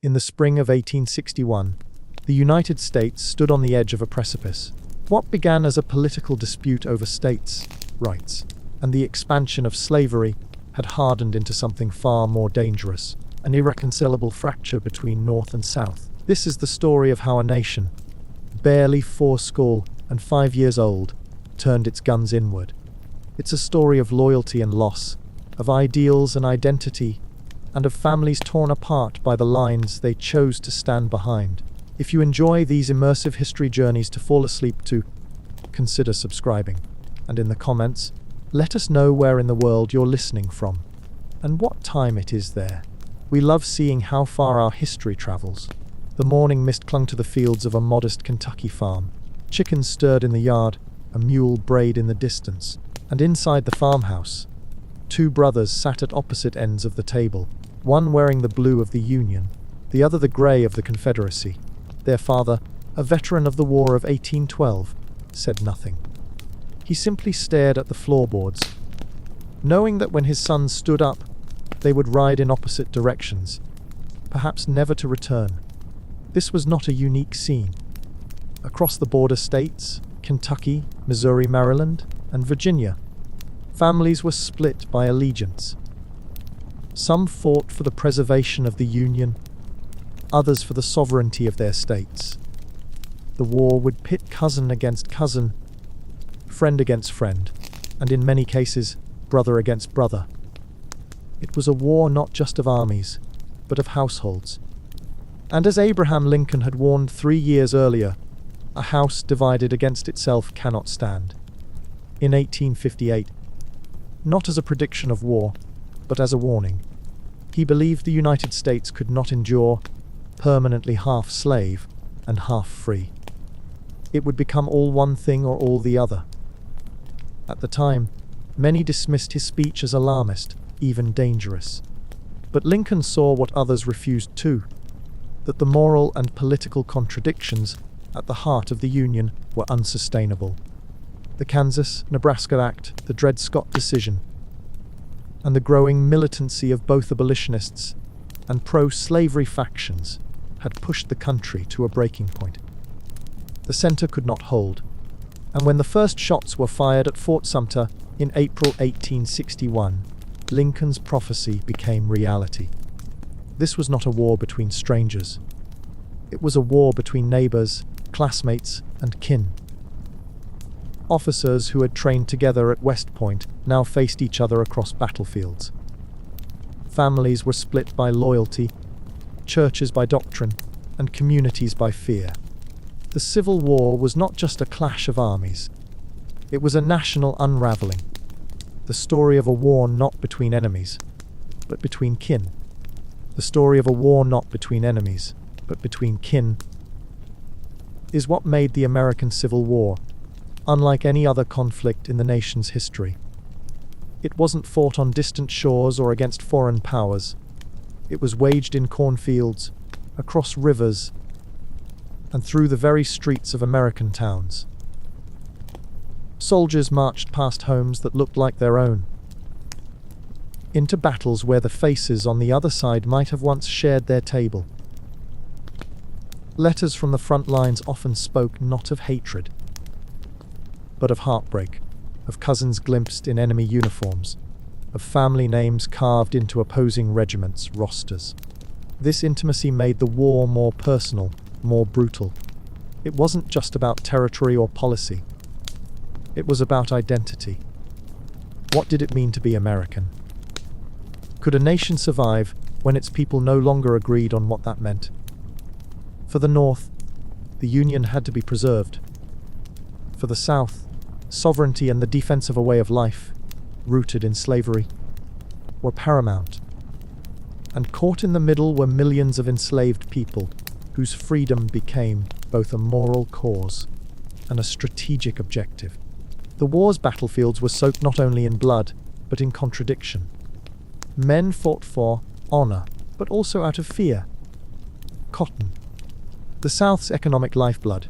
In the spring of 1861, the United States stood on the edge of a precipice. What began as a political dispute over states' rights and the expansion of slavery had hardened into something far more dangerous, an irreconcilable fracture between North and South. This is the story of how a nation, barely 85 years old, turned its guns inward. It's a story of loyalty and loss, of ideals and identity, and of families torn apart by the lines they chose to stand behind. If you enjoy these immersive history journeys to fall asleep to, consider subscribing. And in the comments, let us know where in the world you're listening from, and what time it is there. We love seeing how far our history travels. The morning mist clung to the fields of a modest Kentucky farm. Chickens stirred in the yard, a mule brayed in the distance, and inside the farmhouse, two brothers sat at opposite ends of the table, one wearing the blue of the Union, the other the grey of the Confederacy. Their father, a veteran of the War of 1812, said nothing. He simply stared at the floorboards, knowing that when his sons stood up, they would ride in opposite directions, perhaps never to return. This was not a unique scene. Across the border states, Kentucky, Missouri, Maryland, and Virginia, families were split by allegiance. Some fought for the preservation of the Union, others for the sovereignty of their states. The war would pit cousin against cousin, friend against friend, and in many cases, brother against brother. It was a war not just of armies, but of households. And as Abraham Lincoln had warned 3 years earlier, a house divided against itself cannot stand. In 1858, not as a prediction of war, but as a warning, he believed the United States could not endure permanently half slave and half free. It would become all one thing or all the other. At the time, many dismissed his speech as alarmist, even dangerous. But Lincoln saw what others refused too, that the moral and political contradictions at the heart of the Union were unsustainable. The Kansas-Nebraska Act, the Dred Scott decision, and the growing militancy of both abolitionists and pro-slavery factions had pushed the country to a breaking point. The center could not hold, and when the first shots were fired at Fort Sumter in April 1861, Lincoln's prophecy became reality. This was not a war between strangers. It was a war between neighbors, classmates, and kin. Officers who had trained together at West Point now faced each other across battlefields. Families were split by loyalty, churches by doctrine, and communities by fear. The Civil War was not just a clash of armies. It was a national unraveling. The story of a war not between enemies, but between kin. The story of a war not between enemies, but between kin, is what made the American Civil War unlike any other conflict in the nation's history. It wasn't fought on distant shores or against foreign powers. It was waged in cornfields, across rivers, and through the very streets of American towns. Soldiers marched past homes that looked like their own, into battles where the faces on the other side might have once shared their table. Letters from the front lines often spoke not of hatred, but of heartbreak, of cousins glimpsed in enemy uniforms, of family names carved into opposing regiments' rosters. This intimacy made the war more personal, more brutal. It wasn't just about territory or policy. It was about identity. What did it mean to be American? Could a nation survive when its people no longer agreed on what that meant? For the North, the Union had to be preserved. For the South, sovereignty and the defense of a way of life, rooted in slavery, were paramount. And caught in the middle were millions of enslaved people whose freedom became both a moral cause and a strategic objective. The war's battlefields were soaked not only in blood, but in contradiction. Men fought for honor, but also out of fear. Cotton, the South's economic lifeblood,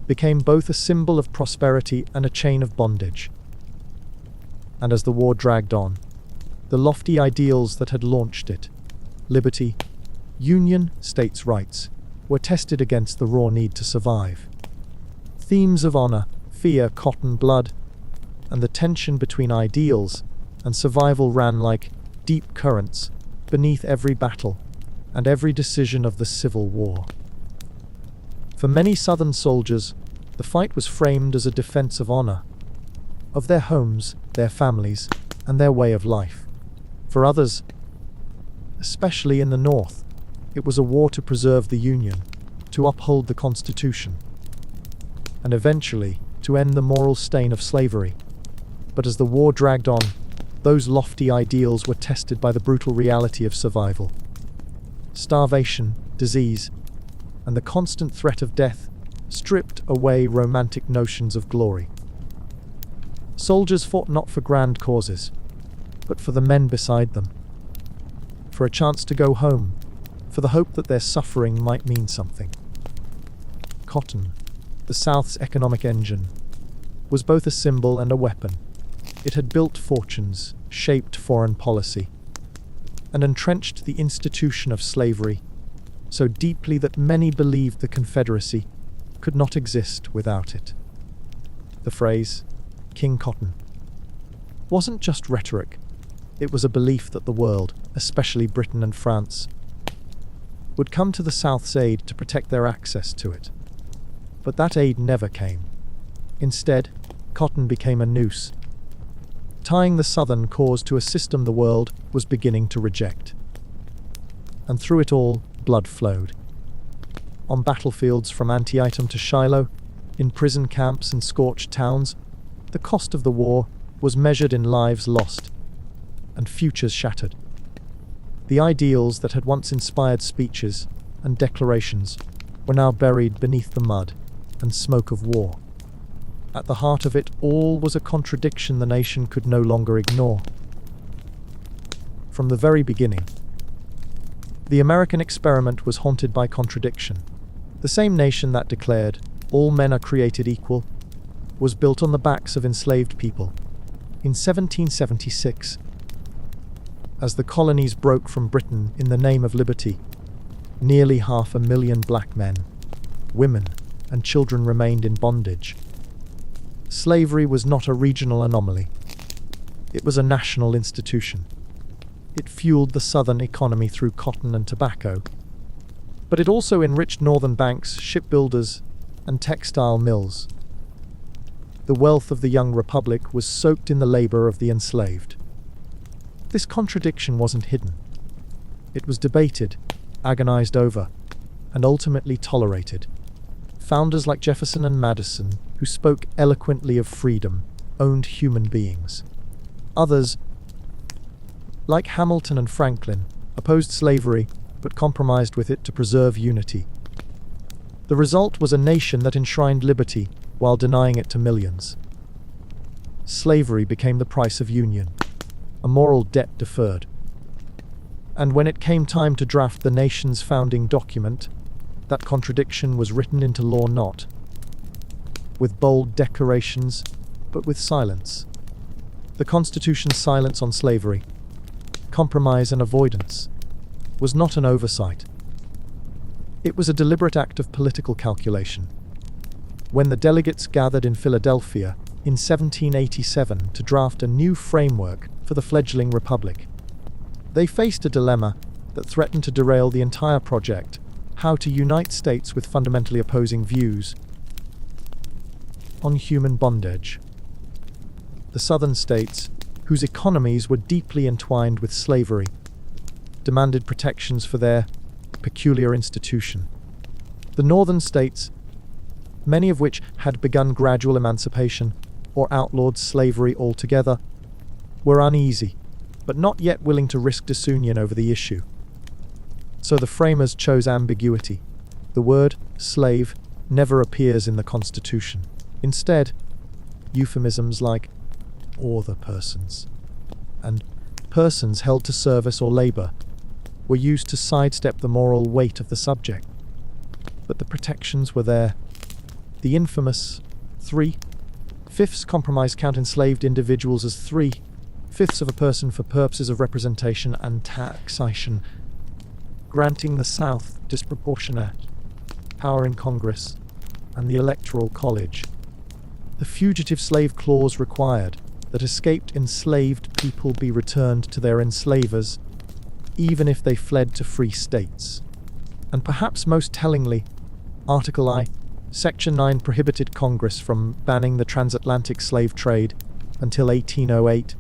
became both a symbol of prosperity and a chain of bondage. And as the war dragged on, the lofty ideals that had launched it, liberty, Union states' rights were tested against the raw need to survive. Themes of honor, fear, cotton, blood, and the tension between ideals and survival ran like deep currents beneath every battle and every decision of the Civil War. For many Southern soldiers, the fight was framed as a defense of honor, of their homes, their families, and their way of life. For others, especially in the North, it was a war to preserve the Union, to uphold the Constitution, and eventually to end the moral stain of slavery. But as the war dragged on, those lofty ideals were tested by the brutal reality of survival. Starvation, disease, and the constant threat of death stripped away romantic notions of glory. Soldiers fought not for grand causes, but for the men beside them, for a chance to go home, for the hope that their suffering might mean something. Cotton, the South's economic engine, was both a symbol and a weapon. It had built fortunes, shaped foreign policy, and entrenched the institution of slavery so deeply that many believed the Confederacy could not exist without it. The phrase, King Cotton, wasn't just rhetoric. It was a belief that the world, especially Britain and France, would come to the South's aid to protect their access to it. But that aid never came. Instead, cotton became a noose, tying the Southern cause to a system the world was beginning to reject. And through it all, blood flowed. On battlefields from Antietam to Shiloh, in prison camps and scorched towns, the cost of the war was measured in lives lost and futures shattered. The ideals that had once inspired speeches and declarations were now buried beneath the mud and smoke of war. At the heart of it all was a contradiction the nation could no longer ignore. From the very beginning, the American experiment was haunted by contradiction. The same nation that declared, "All men are created equal," was built on the backs of enslaved people. In 1776, as the colonies broke from Britain in the name of liberty, nearly 500,000 black men, women, and children remained in bondage. Slavery was not a regional anomaly. It was a national institution. It fueled the Southern economy through cotton and tobacco, but it also enriched northern banks, shipbuilders, and textile mills. The wealth of the young republic was soaked in the labor of the enslaved. This contradiction wasn't hidden. It was debated, agonized over, and ultimately tolerated. Founders like Jefferson and Madison, who spoke eloquently of freedom, owned human beings. Others, like Hamilton and Franklin, opposed slavery but compromised with it to preserve unity. The result was a nation that enshrined liberty while denying it to millions. Slavery became the price of union, a moral debt deferred. And when it came time to draft the nation's founding document, that contradiction was written into law not with bold declarations, but with silence. The Constitution's silence on slavery, compromise and avoidance, was not an oversight. It was a deliberate act of political calculation. When the delegates gathered in Philadelphia in 1787 to draft a new framework for the fledgling republic, they faced a dilemma that threatened to derail the entire project: how to unite states with fundamentally opposing views on human bondage. The Southern states, whose economies were deeply entwined with slavery, demanded protections for their peculiar institution. The Northern states, many of which had begun gradual emancipation or outlawed slavery altogether, were uneasy, but not yet willing to risk disunion over the issue. So the framers chose ambiguity. The word slave never appears in the Constitution. Instead, euphemisms like "other persons" and "persons held to service or labor" were used to sidestep the moral weight of the subject. But the protections were there. The infamous 3/5 compromise count enslaved individuals as 3/5 of a person for purposes of representation and taxation. granting the South disproportionate power in Congress and the Electoral College. The Fugitive Slave Clause required that escaped enslaved people be returned to their enslavers, even if they fled to free states. And perhaps most tellingly, Article I, Section 9 prohibited Congress from banning the transatlantic slave trade until 1808,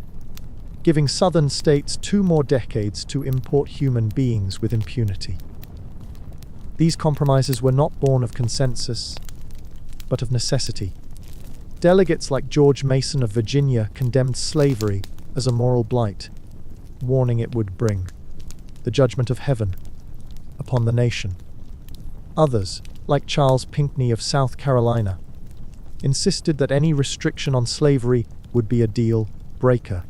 giving Southern states 2 more decades to import human beings with impunity. These compromises were not born of consensus, but of necessity. Delegates like George Mason of Virginia condemned slavery as a moral blight, warning it would bring the judgment of heaven upon the nation. Others, like Charles Pinckney of South Carolina, insisted that any restriction on slavery would be a deal breaker.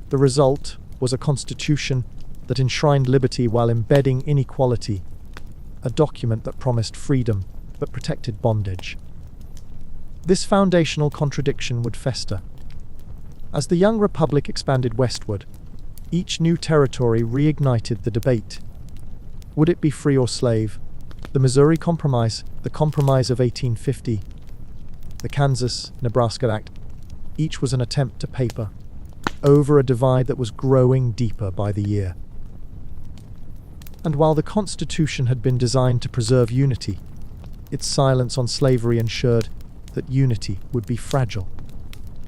The result was a constitution that enshrined liberty while embedding inequality, a document that promised freedom but protected bondage. This foundational contradiction would fester. As the young republic expanded westward, each new territory reignited the debate. Would it be free or slave? The Missouri Compromise, the Compromise of 1850, the Kansas-Nebraska Act, each was an attempt to paper over a divide that was growing deeper by the year. And while the Constitution had been designed to preserve unity, its silence on slavery ensured that unity would be fragile.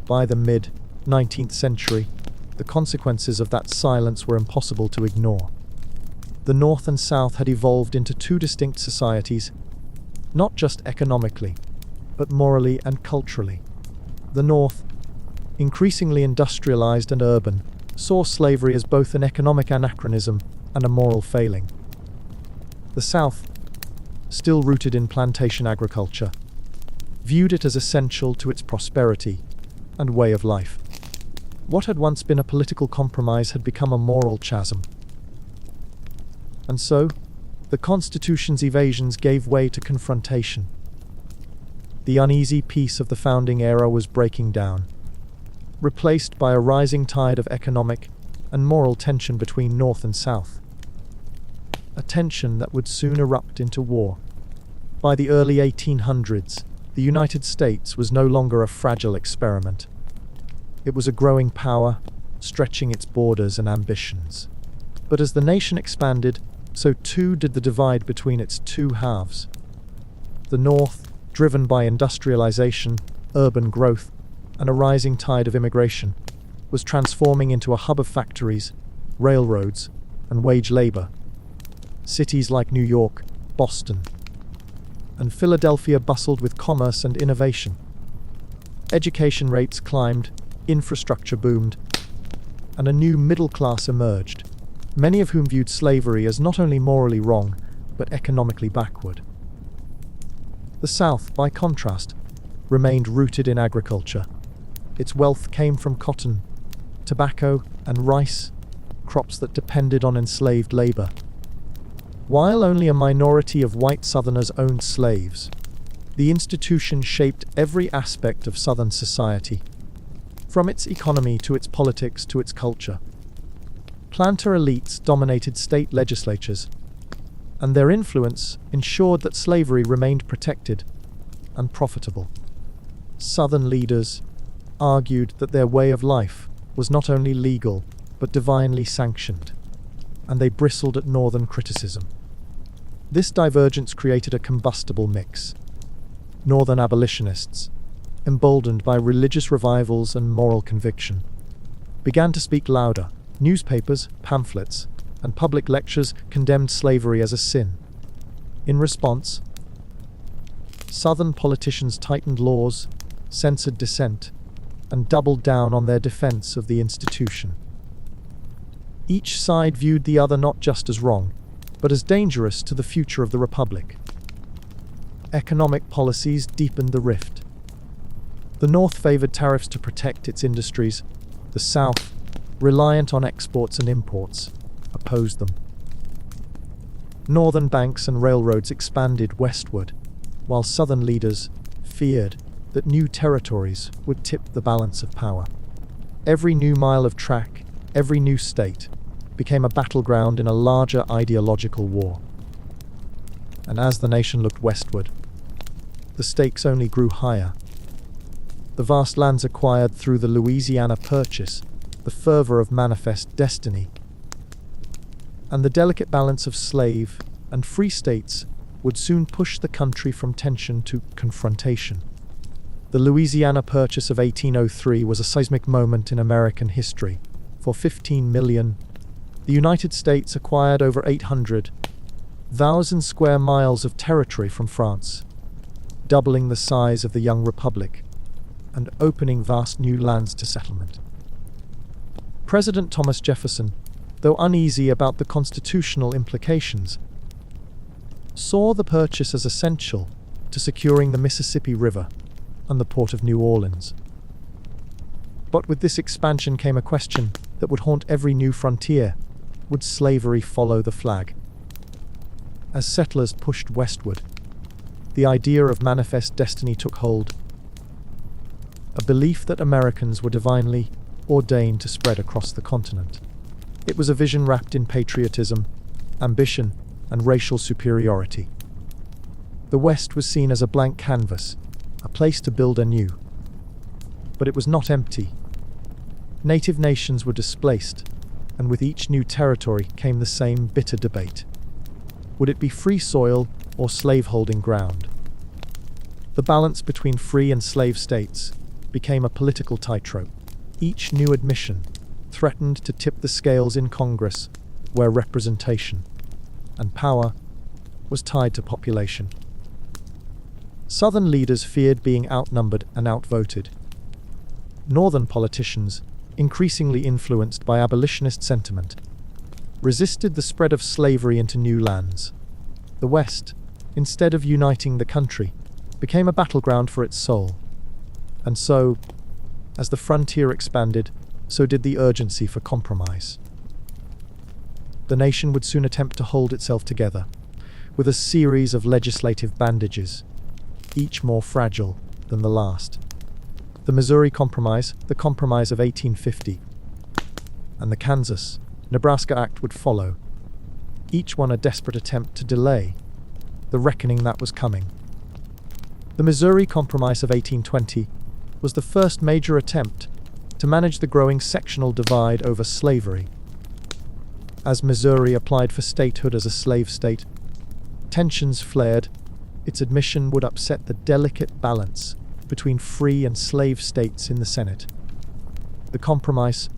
By the mid-19th century, the consequences of that silence were impossible to ignore. The North and South had evolved into 2 distinct societies, not just economically, but morally and culturally. The North, increasingly industrialized and urban, saw slavery as both an economic anachronism and a moral failing. The South, still rooted in plantation agriculture, viewed it as essential to its prosperity and way of life. What had once been a political compromise had become a moral chasm. And so, the Constitution's evasions gave way to confrontation. The uneasy peace of the founding era was breaking down, replaced by a rising tide of economic and moral tension between North and South. A tension that would soon erupt into war. By the early 1800s, the United States was no longer a fragile experiment. It was a growing power, stretching its borders and ambitions. But as the nation expanded, so too did the divide between its 2 halves. The North, driven by industrialization, urban growth, and a rising tide of immigration, was transforming into a hub of factories, railroads, and wage labor. Cities like New York, Boston, and Philadelphia bustled with commerce and innovation. Education rates climbed, infrastructure boomed, and a new middle class emerged, many of whom viewed slavery as not only morally wrong, but economically backward. The South, by contrast, remained rooted in agriculture. Its wealth came from cotton, tobacco, and rice, crops that depended on enslaved labor. While only a minority of white Southerners owned slaves, the institution shaped every aspect of Southern society, from its economy to its politics to its culture. Planter elites dominated state legislatures, and their influence ensured that slavery remained protected and profitable. Southern leaders argued that their way of life was not only legal, but divinely sanctioned, and they bristled at Northern criticism. This divergence created a combustible mix. Northern abolitionists, emboldened by religious revivals and moral conviction, began to speak louder. Newspapers, pamphlets, and public lectures condemned slavery as a sin. In response, Southern politicians tightened laws, censored dissent, and doubled down on their defense of the institution. Each side viewed the other not just as wrong, but as dangerous to the future of the Republic. Economic policies deepened the rift. The North favored tariffs to protect its industries. The South, reliant on exports and imports, opposed them. Northern banks and railroads expanded westward, while Southern leaders feared that new territories would tip the balance of power. Every new mile of track, every new state, became a battleground in a larger ideological war. And as the nation looked westward, the stakes only grew higher. The vast lands acquired through the Louisiana Purchase, the fervor of manifest destiny, and the delicate balance of slave and free states would soon push the country from tension to confrontation. The Louisiana Purchase of 1803 was a seismic moment in American history. For $15 million, the United States acquired over 800,000 square miles of territory from France, doubling the size of the young republic and opening vast new lands to settlement. President Thomas Jefferson, though uneasy about the constitutional implications, saw the purchase as essential to securing the Mississippi River and the port of New Orleans. But with this expansion came a question that would haunt every new frontier: would slavery follow the flag? As settlers pushed westward, the idea of manifest destiny took hold, a belief that Americans were divinely ordained to spread across the continent. It was a vision wrapped in patriotism, ambition, and racial superiority. The West was seen as a blank canvas, a place to build anew. But it was not empty. Native nations were displaced, and with each new territory came the same bitter debate. Would it be free soil or slave-holding ground? The balance between free and slave states became a political tightrope. Each new admission threatened to tip the scales in Congress, where representation and power was tied to population. Southern leaders feared being outnumbered and outvoted. Northern politicians, increasingly influenced by abolitionist sentiment, resisted the spread of slavery into new lands. The West, instead of uniting the country, became a battleground for its soul. And so, as the frontier expanded, so did the urgency for compromise. The nation would soon attempt to hold itself together, with a series of legislative bandages, each more fragile than the last. The Missouri Compromise, the Compromise of 1850, and the Kansas-Nebraska Act would follow, each one a desperate attempt to delay the reckoning that was coming. The Missouri Compromise of 1820 was the first major attempt to manage the growing sectional divide over slavery. As Missouri applied for statehood as a slave state, tensions flared. Its admission would upset the delicate balance between free and slave states in the Senate. The compromise,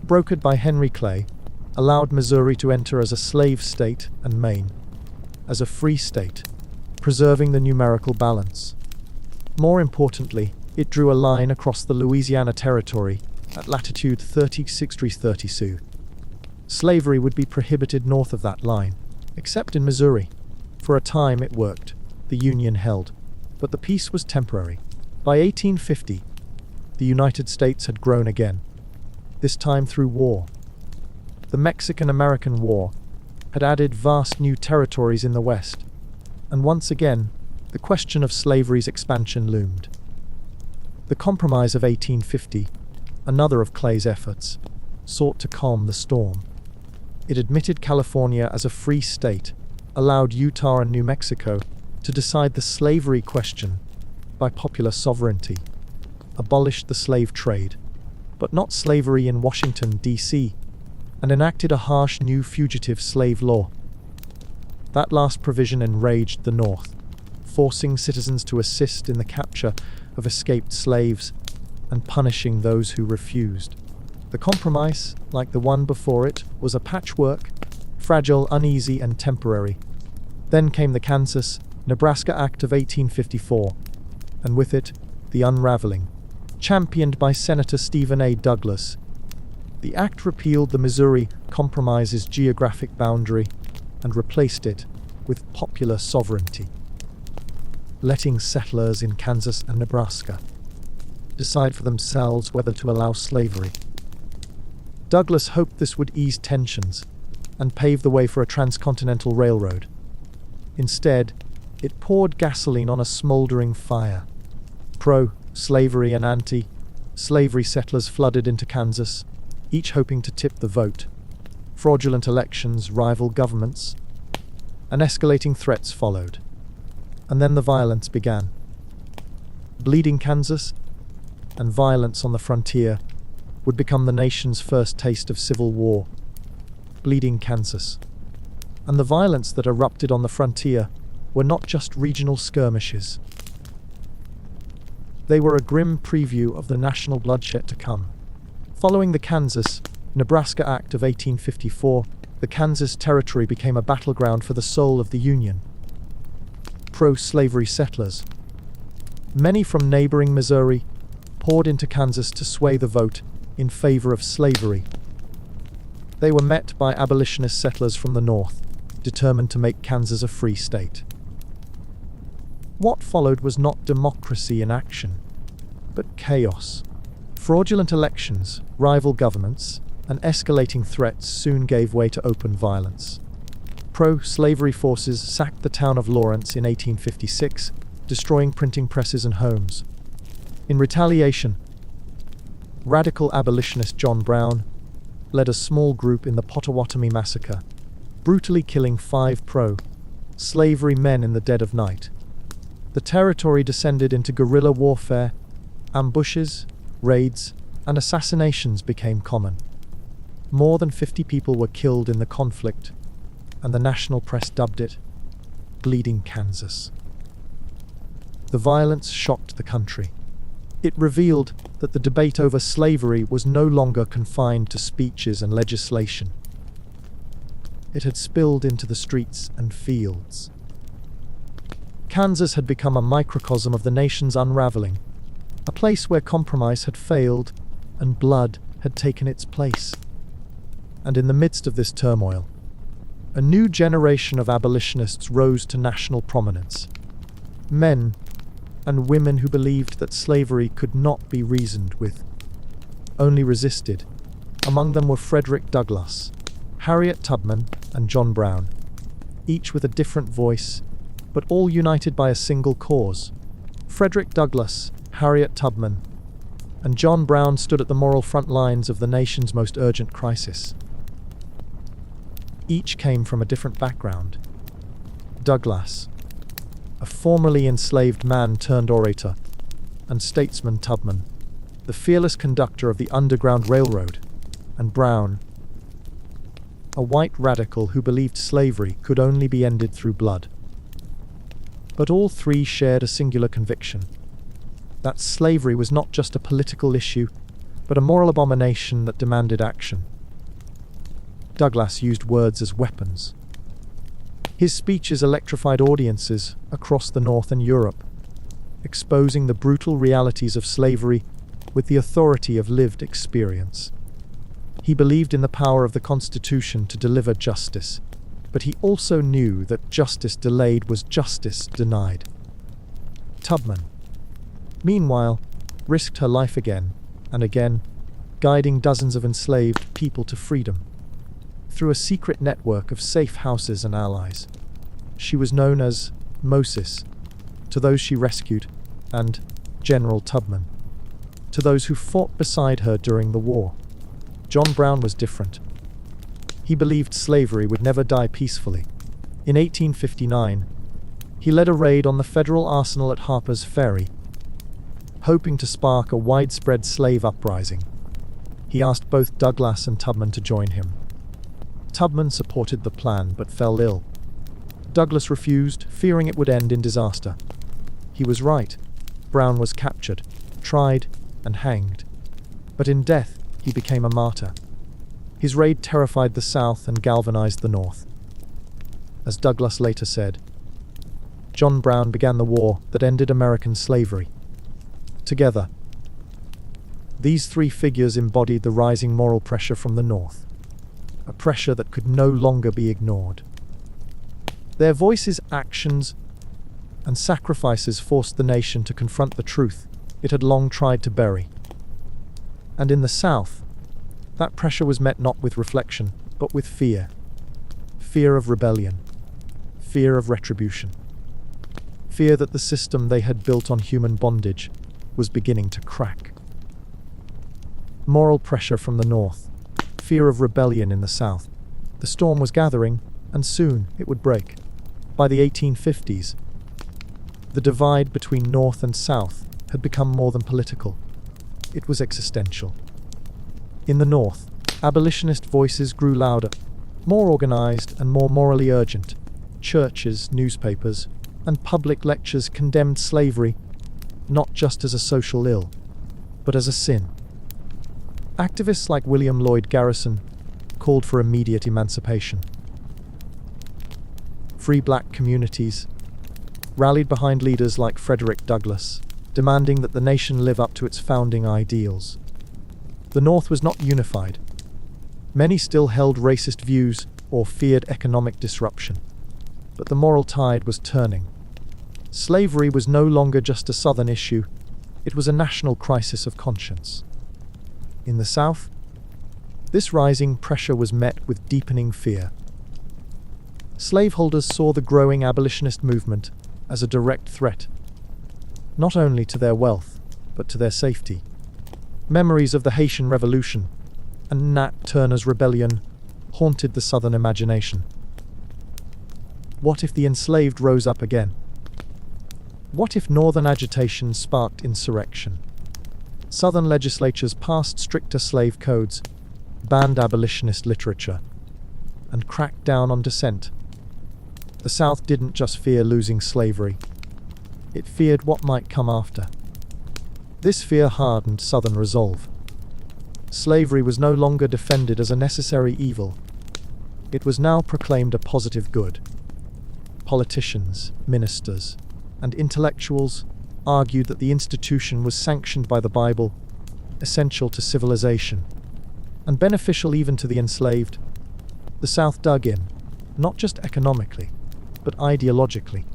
brokered by Henry Clay, allowed Missouri to enter as a slave state and Maine as a free state, preserving the numerical balance. More importantly, it drew a line across the Louisiana Territory at latitude 36°30'. Slavery would be prohibited north of that line, except in Missouri. For a time it worked. The Union held. But the peace was temporary. By 1850, the United States had grown again, this time through war. The Mexican-American War had added vast new territories in the West, and once again, the question of slavery's expansion loomed. The Compromise of 1850, another of Clay's efforts, sought to calm the storm. It admitted California as a free state, allowed Utah and New Mexico to decide the slavery question by popular sovereignty, abolished the slave trade, but not slavery in Washington, D.C., and enacted a harsh new fugitive slave law. That last provision enraged the North, forcing citizens to assist in the capture of escaped slaves and punishing those who refused. The compromise, like the one before it, was a patchwork, fragile, uneasy, and temporary. Then came the Kansas-Nebraska Act of 1854, and with it, the unraveling, championed by Senator Stephen A. Douglas. The act repealed the Missouri Compromise's geographic boundary and replaced it with popular sovereignty, letting settlers in Kansas and Nebraska decide for themselves whether to allow slavery. Douglas hoped this would ease tensions and pave the way for a transcontinental railroad. Instead, it poured gasoline on a smoldering fire. Pro-slavery and anti-slavery settlers flooded into Kansas, each hoping to tip the vote. fraudulent elections, rival governments, and escalating threats followed. And then the violence began. Bleeding Kansas and violence on the frontier would become the nation's first taste of civil war. Bleeding Kansas and the violence that erupted on the frontier were not just regional skirmishes. They were a grim preview of the national bloodshed to come. Following the Kansas-Nebraska Act of 1854, the Kansas Territory became a battleground for the soul of the Union. Pro-slavery settlers, many from neighboring Missouri, poured into Kansas to sway the vote in favor of slavery. They were met by abolitionist settlers from the North, determined to make Kansas a free state. What followed was not democracy in action, but chaos. Fraudulent elections, rival governments, and escalating threats soon gave way to open violence. Pro-slavery forces sacked the town of Lawrence in 1856, destroying printing presses and homes. In retaliation, radical abolitionist John Brown led a small group in the Potawatomi Massacre, brutally killing 5 pro-slavery men in the dead of night. The territory descended into guerrilla warfare, ambushes, raids, and assassinations became common. More than 50 people were killed in the conflict, and the national press dubbed it Bleeding Kansas. The violence shocked the country. It revealed that the debate over slavery was no longer confined to speeches and legislation. It had spilled into the streets and fields. Kansas had become a microcosm of the nation's unraveling, a place where compromise had failed and blood had taken its place. And in the midst of this turmoil, a new generation of abolitionists rose to national prominence. Men and women who believed that slavery could not be reasoned with, only resisted. Among them were Frederick Douglass, Harriet Tubman, and John Brown, each with a different voice, but all united by a single cause. Frederick Douglass, Harriet Tubman, and John Brown stood at the moral front lines of the nation's most urgent crisis. Each came from a different background. Douglass, a formerly enslaved man turned orator, and statesman Tubman, the fearless conductor of the Underground Railroad, and Brown, a white radical who believed slavery could only be ended through blood. But all three shared a singular conviction: that slavery was not just a political issue, but a moral abomination that demanded action. Douglass used words as weapons. His speeches electrified audiences across the North and Europe, exposing the brutal realities of slavery with the authority of lived experience. He believed in the power of the Constitution to deliver justice, but he also knew that justice delayed was justice denied. Tubman, meanwhile, risked her life again and again, guiding dozens of enslaved people to freedom. Through a secret network of safe houses and allies, she was known as Moses to those she rescued, and General Tubman to those who fought beside her during the war. John Brown was different. He believed slavery would never die peacefully. In 1859, he led a raid on the federal arsenal at Harper's Ferry, hoping to spark a widespread slave uprising. He asked both Douglass and Tubman to join him. Tubman supported the plan but fell ill. Douglass refused, fearing it would end in disaster. He was right. Brown was captured, tried, and hanged. But in death, he became a martyr. His raid terrified the South and galvanized the North. As Douglass later said, John Brown began the war that ended American slavery. Together, these three figures embodied the rising moral pressure from the North, a pressure that could no longer be ignored. Their voices, actions, and sacrifices forced the nation to confront the truth it had long tried to bury. And in the South, that pressure was met not with reflection, but with fear. Fear of rebellion. Fear of retribution. Fear that the system they had built on human bondage was beginning to crack. Moral pressure from the North. Fear of rebellion in the South. The storm was gathering, and soon it would break. By the 1850s, the divide between North and South had become more than political. It was existential. In the North, abolitionist voices grew louder, more organized and more morally urgent. Churches, newspapers, and public lectures condemned slavery, not just as a social ill, but as a sin. Activists like William Lloyd Garrison called for immediate emancipation. Free black communities rallied behind leaders like Frederick Douglass, demanding that the nation live up to its founding ideals. The North was not unified. Many still held racist views or feared economic disruption. But the moral tide was turning. Slavery was no longer just a Southern issue, it was a national crisis of conscience. In the South, this rising pressure was met with deepening fear. Slaveholders saw the growing abolitionist movement as a direct threat, not only to their wealth, but to their safety. Memories of the Haitian Revolution and Nat Turner's rebellion haunted the Southern imagination. What if the enslaved rose up again? What if Northern agitation sparked insurrection? Southern legislatures passed stricter slave codes, banned abolitionist literature, and cracked down on dissent. The South didn't just fear losing slavery, it feared what might come after. This fear hardened Southern resolve. Slavery was no longer defended as a necessary evil. It was now proclaimed a positive good. Politicians, ministers, and intellectuals argued that the institution was sanctioned by the Bible, essential to civilization, and beneficial even to the enslaved. The South dug in, not just economically, but ideologically.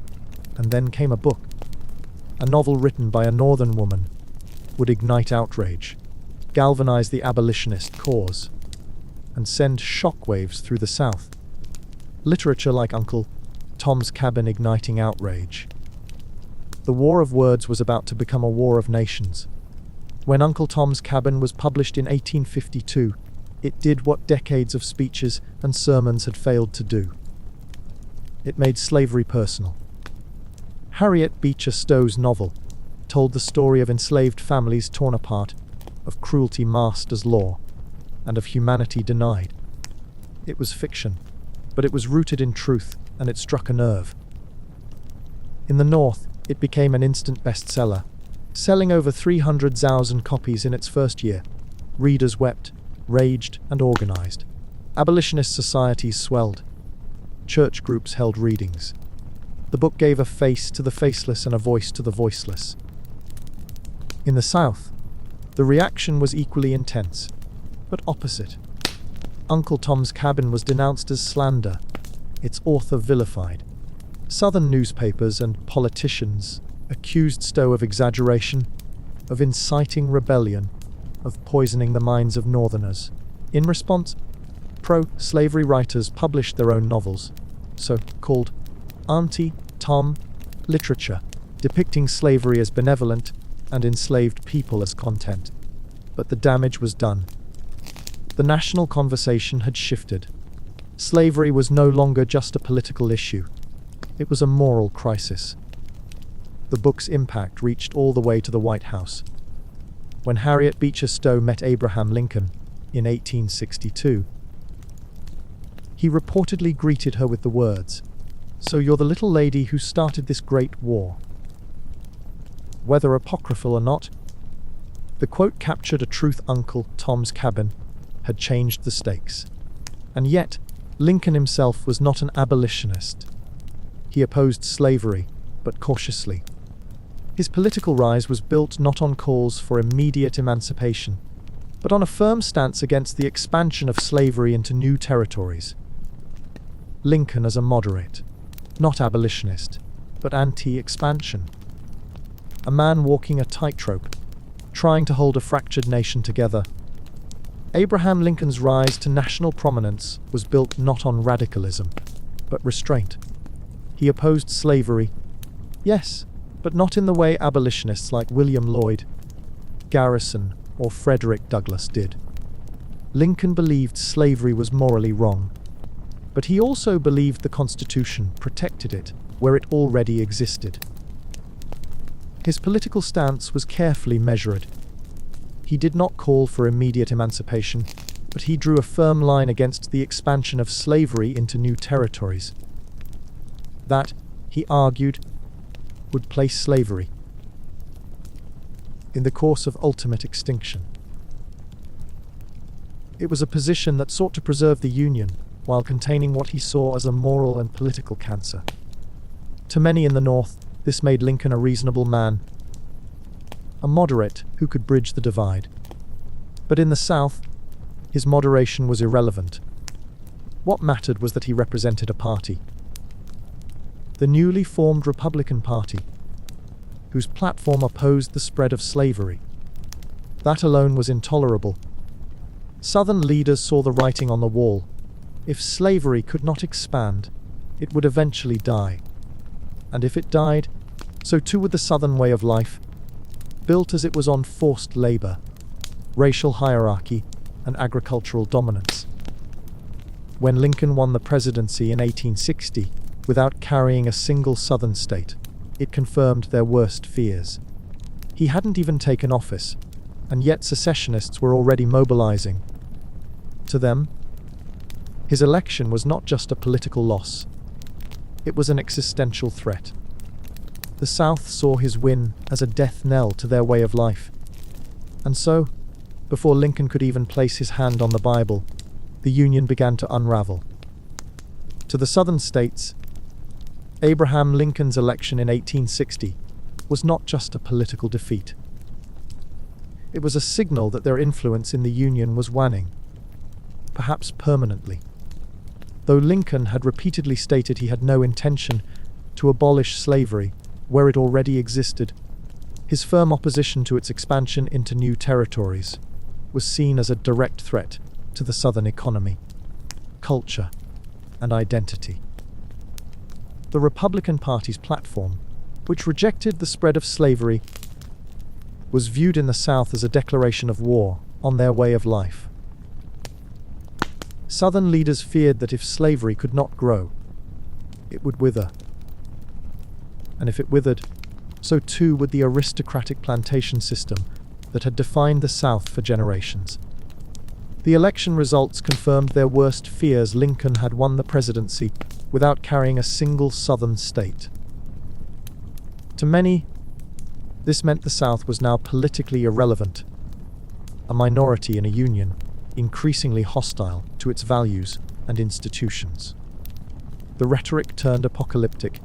And then came a book. A novel written by a Northern woman would ignite outrage, galvanize the abolitionist cause, and send shockwaves through the South. Literature like Uncle Tom's Cabin igniting outrage. The war of words was about to become a war of nations. When Uncle Tom's Cabin was published in 1852, it did what decades of speeches and sermons had failed to do. It made slavery personal. Harriet Beecher Stowe's novel told the story of enslaved families torn apart, of cruelty masked as law, and of humanity denied. It was fiction, but it was rooted in truth, and it struck a nerve. In the North, it became an instant bestseller, selling over 300,000 copies in its first year. Readers wept, raged, and organized. Abolitionist societies swelled. Church groups held readings. The book gave a face to the faceless and a voice to the voiceless. In the South, the reaction was equally intense, but opposite. Uncle Tom's Cabin was denounced as slander, its author vilified. Southern newspapers and politicians accused Stowe of exaggeration, of inciting rebellion, of poisoning the minds of Northerners. In response, pro-slavery writers published their own novels, so-called anti-Tom literature, depicting slavery as benevolent and enslaved people as content. But the damage was done. The national conversation had shifted. Slavery was no longer just a political issue. It was a moral crisis. The book's impact reached all the way to the White House. When Harriet Beecher Stowe met Abraham Lincoln in 1862, he reportedly greeted her with the words, "So you're the little lady who started this great war." Whether apocryphal or not, the quote captured a truth. Uncle Tom's Cabin had changed the stakes. And yet, Lincoln himself was not an abolitionist. He opposed slavery, but cautiously. His political rise was built not on calls for immediate emancipation, but on a firm stance against the expansion of slavery into new territories. Lincoln as a moderate, not abolitionist, but anti-expansion. A man walking a tightrope, trying to hold a fractured nation together. Abraham Lincoln's rise to national prominence was built not on radicalism, but restraint. He opposed slavery, yes, but not in the way abolitionists like William Lloyd Garrison or Frederick Douglass did. Lincoln believed slavery was morally wrong, But he also believed the Constitution protected it where it already existed. His political stance was carefully measured. He did not call for immediate emancipation, but he drew a firm line against the expansion of slavery into new territories. That, he argued, would place slavery in the course of ultimate extinction. It was a position that sought to preserve the Union while containing what he saw as a moral and political cancer. To many in the North, this made Lincoln a reasonable man, a moderate who could bridge the divide. But in the South, his moderation was irrelevant. What mattered was that he represented a party, the newly formed Republican Party, whose platform opposed the spread of slavery. That alone was intolerable. Southern leaders saw the writing on the wall. If slavery could not expand, it would eventually die. And if it died, so too would the Southern way of life, built as it was on forced labor, racial hierarchy, and agricultural dominance. When Lincoln won the presidency in 1860, without carrying a single Southern state, it confirmed their worst fears. He hadn't even taken office, and yet secessionists were already mobilizing. To them, his election was not just a political loss. It was an existential threat. The South saw his win as a death knell to their way of life. And so, before Lincoln could even place his hand on the Bible, the Union began to unravel. To the Southern states, Abraham Lincoln's election in 1860 was not just a political defeat. It was a signal that their influence in the Union was waning, perhaps permanently. Though Lincoln had repeatedly stated he had no intention to abolish slavery where it already existed, his firm opposition to its expansion into new territories was seen as a direct threat to the Southern economy, culture, and identity. The Republican Party's platform, which rejected the spread of slavery, was viewed in the South as a declaration of war on their way of life. Southern leaders feared that if slavery could not grow, it would wither. And if it withered, so too would the aristocratic plantation system that had defined the South for generations. The election results confirmed their worst fears. Lincoln had won the presidency without carrying a single Southern state. To many, this meant the South was now politically irrelevant, a minority in a union increasingly hostile to its values and institutions. The rhetoric turned apocalyptic.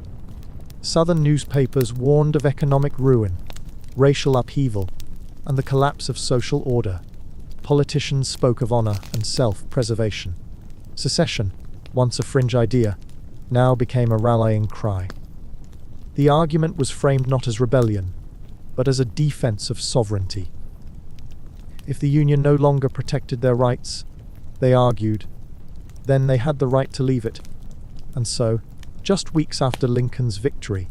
Southern newspapers warned of economic ruin, racial upheaval, and the collapse of social order. Politicians spoke of honor and self-preservation. Secession, once a fringe idea, now became a rallying cry. The argument was framed not as rebellion, but as a defense of sovereignty. If the Union no longer protected their rights, they argued, then they had the right to leave it. And so, just weeks after Lincoln's victory,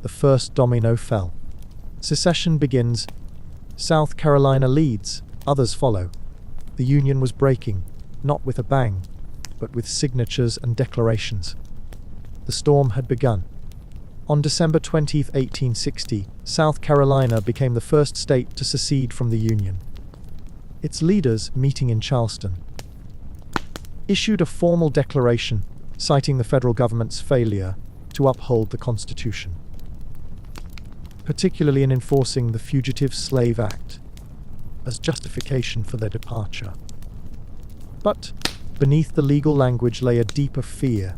the first domino fell. Secession begins. South Carolina leads, others follow. The Union was breaking, not with a bang, but with signatures and declarations. The storm had begun. On December 20, 1860, South Carolina became the first state to secede from the Union. Its leaders, meeting in Charleston, issued a formal declaration citing the federal government's failure to uphold the Constitution, particularly in enforcing the Fugitive Slave Act, as justification for their departure. But beneath the legal language lay a deeper fear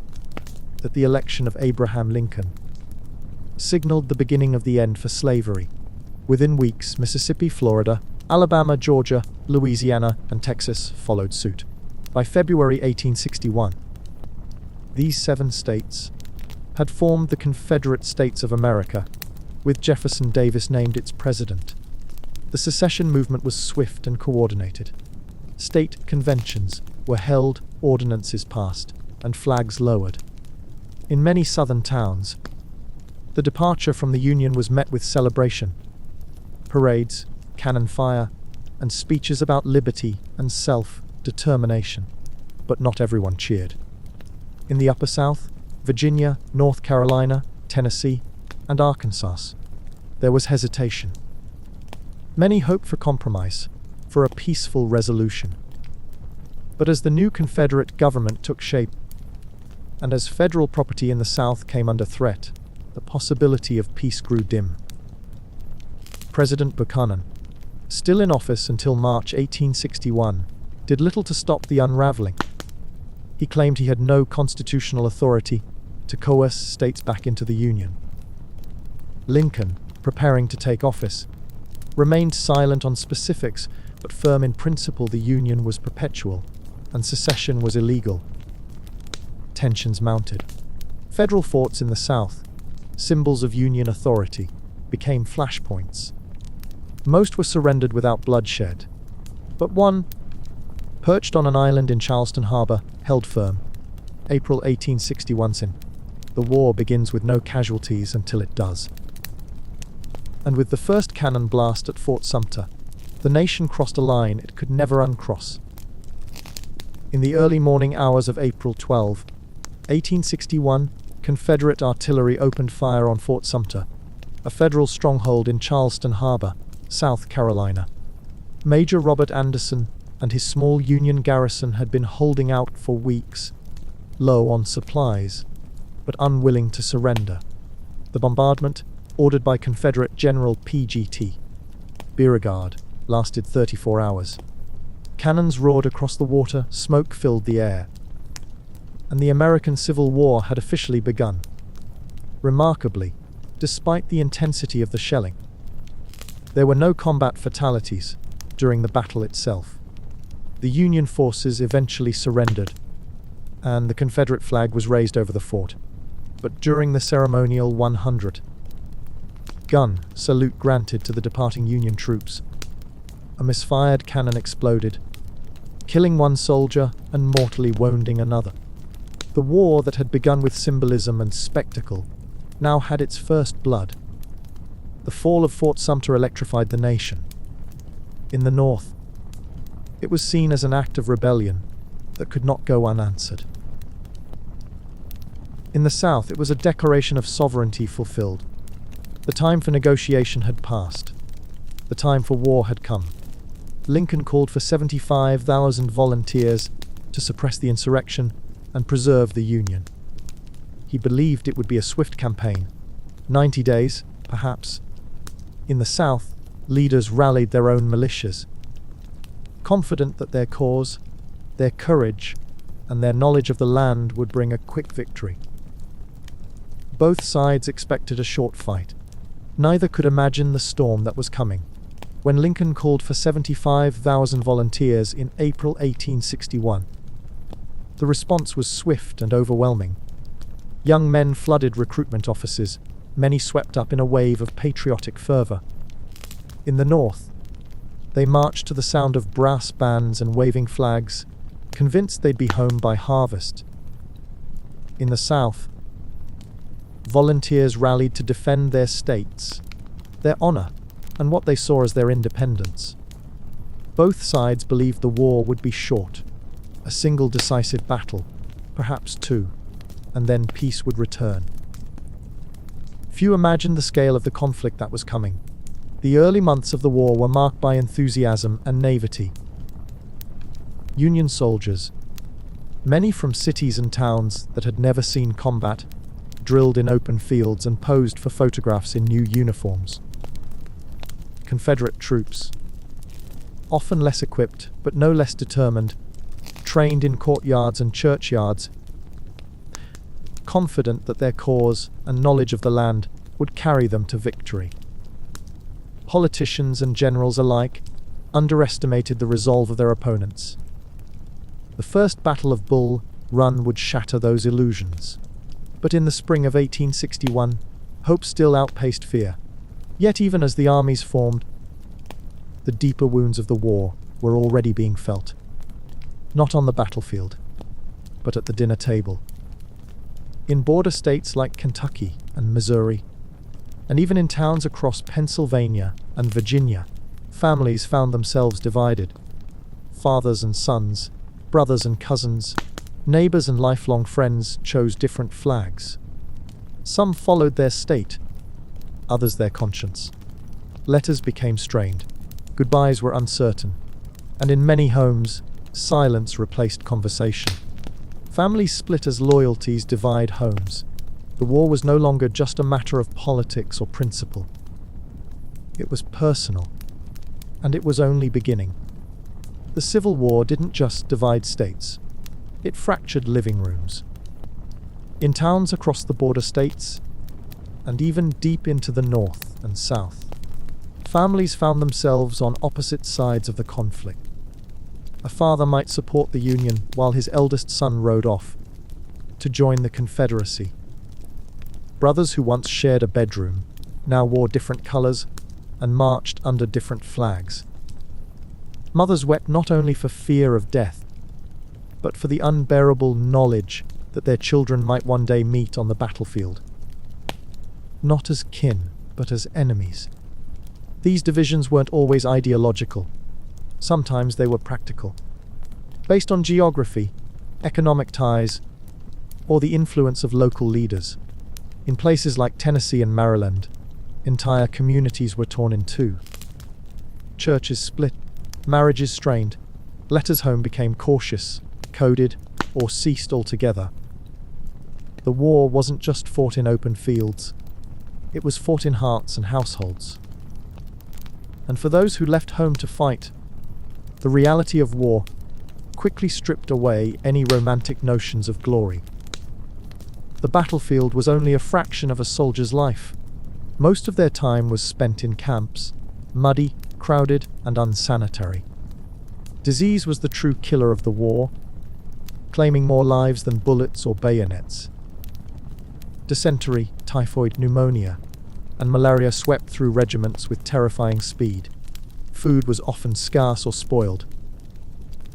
that the election of Abraham Lincoln signaled the beginning of the end for slavery. Within weeks, Mississippi, Florida, Alabama, Georgia, Louisiana, and Texas followed suit. By February 1861, these 7 states had formed the Confederate States of America, with Jefferson Davis named its president. The secession movement was swift and coordinated. State conventions were held, ordinances passed, and flags lowered. In many southern towns, the departure from the Union was met with celebration, parades, cannon fire, and speeches about liberty and self-determination. But not everyone cheered. In the Upper South, Virginia, North Carolina, Tennessee, and Arkansas, there was hesitation. Many hoped for compromise, for a peaceful resolution. But as the new Confederate government took shape, and as federal property in the South came under threat, the possibility of peace grew dim. President Buchanan, still in office until March 1861, did little to stop the unraveling. He claimed he had no constitutional authority to coerce states back into the Union. Lincoln, preparing to take office, remained silent on specifics, but firm in principle the Union was perpetual and secession was illegal. Tensions mounted. Federal forts in the South, symbols of Union authority, became flashpoints. Most were surrendered without bloodshed, but one, perched on an island in Charleston Harbor, held firm. April 1861. The war begins with no casualties until it does. And with the first cannon blast at Fort Sumter, the nation crossed a line it could never uncross. In the early morning hours of April 12, 1861, Confederate artillery opened fire on Fort Sumter, a federal stronghold in Charleston Harbor, South Carolina. Major Robert Anderson and his small Union garrison had been holding out for weeks, low on supplies, but unwilling to surrender. The bombardment, ordered by Confederate General P.G.T. Beauregard, lasted 34 hours. Cannons roared across the water, smoke filled the air, and the American Civil War had officially begun. Remarkably, despite the intensity of the shelling, there were no combat fatalities during the battle itself. The Union forces eventually surrendered, and the Confederate flag was raised over the fort. But during the ceremonial 100-gun salute granted to the departing Union troops, a misfired cannon exploded, killing one soldier and mortally wounding another. The war that had begun with symbolism and spectacle now had its first blood. The fall of Fort Sumter electrified the nation. In the North, it was seen as an act of rebellion that could not go unanswered. In the South, it was a declaration of sovereignty fulfilled. The time for negotiation had passed. The time for war had come. Lincoln called for 75,000 volunteers to suppress the insurrection and preserve the Union. He believed it would be a swift campaign, 90 days, perhaps. In the South, leaders rallied their own militias, confident that their cause, their courage, and their knowledge of the land would bring a quick victory. Both sides expected a short fight. Neither could imagine the storm that was coming. When Lincoln called for 75,000 volunteers in April 1861, the response was swift and overwhelming. Young men flooded recruitment offices, many swept up in a wave of patriotic fervor. In the North, they marched to the sound of brass bands and waving flags, convinced they'd be home by harvest. In the South, volunteers rallied to defend their states, their honor, and what they saw as their independence. Both sides believed the war would be short, a single decisive battle, perhaps two, and then peace would return. Few imagined the scale of the conflict that was coming. The early months of the war were marked by enthusiasm and naivety. Union soldiers, many from cities and towns that had never seen combat, drilled in open fields and posed for photographs in new uniforms. Confederate troops, often less equipped but no less determined, trained in courtyards and churchyards, confident that their cause and knowledge of the land would carry them to victory. Politicians and generals alike underestimated the resolve of their opponents. The first Battle of Bull Run would shatter those illusions. But in the spring of 1861, hope still outpaced fear. Yet even as the armies formed, the deeper wounds of the war were already being felt. Not on the battlefield, but at the dinner table. In border states like Kentucky and Missouri, and even in towns across Pennsylvania and Virginia, families found themselves divided. Fathers and sons, brothers and cousins, Neighbors and lifelong friends chose different flags. Some followed their state, others their conscience. Letters became strained, goodbyes were uncertain, and in many homes, silence replaced conversation. Families split as loyalties divide homes. The war was no longer just a matter of politics or principle. It was personal, and it was only beginning. The Civil War didn't just divide states, it fractured living rooms. In towns across the border states, and even deep into the north and south, families found themselves on opposite sides of the conflict. A father might support the Union while his eldest son rode off to join the Confederacy. Brothers who once shared a bedroom now wore different colors and marched under different flags. Mothers wept not only for fear of death, but for the unbearable knowledge that their children might one day meet on the battlefield. Not as kin, but as enemies. These divisions weren't always ideological. Sometimes they were practical, based on geography, economic ties, or the influence of local leaders. In places like Tennessee and Maryland, entire communities were torn in two. Churches split, marriages strained, letters home became cautious, coded, or ceased altogether. The war wasn't just fought in open fields, it was fought in hearts and households. And for those who left home to fight, the reality of war quickly stripped away any romantic notions of glory. The battlefield was only a fraction of a soldier's life. Most of their time was spent in camps, muddy, crowded, and unsanitary. Disease was the true killer of the war, claiming more lives than bullets or bayonets. Dysentery, typhoid, pneumonia, and malaria swept through regiments with terrifying speed. Food was often scarce or spoiled.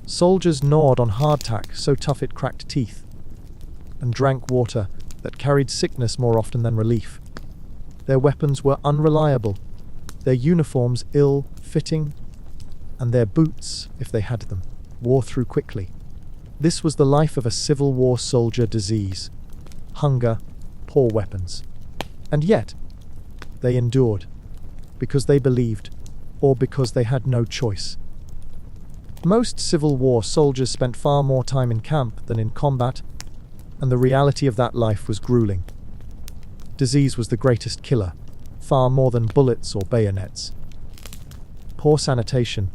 Soldiers gnawed on hardtack so tough it cracked teeth, and drank water that carried sickness more often than relief. Their weapons were unreliable, their uniforms ill-fitting, and their boots, if they had them, wore through quickly. This was the life of a Civil War soldier: disease, hunger, poor weapons. And yet, they endured, because they believed, or because they had no choice. Most Civil War soldiers spent far more time in camp than in combat, and the reality of that life was grueling. Disease was the greatest killer, far more than bullets or bayonets. Poor sanitation,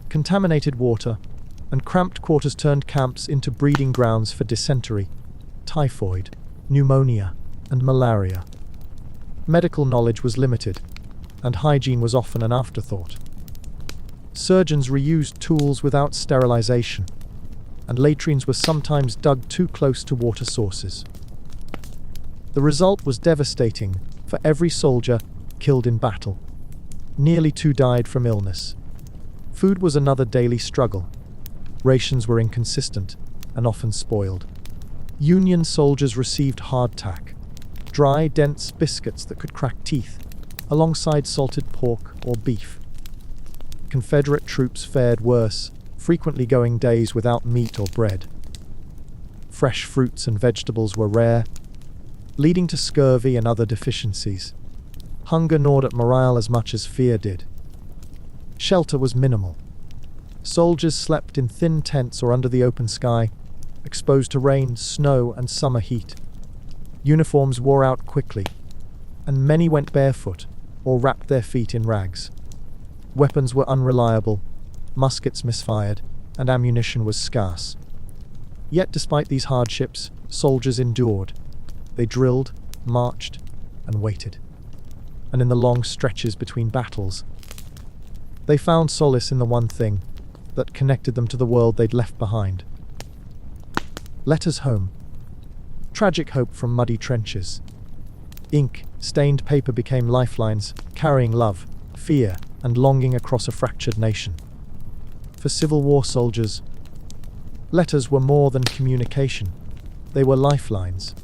contaminated water, and cramped quarters turned camps into breeding grounds for dysentery, typhoid, pneumonia, and malaria. Medical knowledge was limited, and hygiene was often an afterthought. Surgeons reused tools without sterilization, and latrines were sometimes dug too close to water sources. The result was devastating for every soldier killed in battle. Nearly 2 died from illness. Food was another daily struggle. Rations were inconsistent and often spoiled. Union soldiers received hardtack, dry, dense biscuits that could crack teeth, alongside salted pork or beef. Confederate troops fared worse, frequently going days without meat or bread. Fresh fruits and vegetables were rare, leading to scurvy and other deficiencies. Hunger gnawed at morale as much as fear did. Shelter was minimal. Soldiers slept in thin tents or under the open sky, exposed to rain, snow, and summer heat. Uniforms wore out quickly, and many went barefoot or wrapped their feet in rags. Weapons were unreliable, muskets misfired, and ammunition was scarce. Yet despite these hardships, soldiers endured. They drilled, marched, and waited. And in the long stretches between battles, they found solace in the one thing that connected them to the world they'd left behind. Letters home. Tragic hope from muddy trenches. Ink-stained paper became lifelines, carrying love, fear, and longing across a fractured nation. For Civil War soldiers, letters were more than communication. They were lifelines.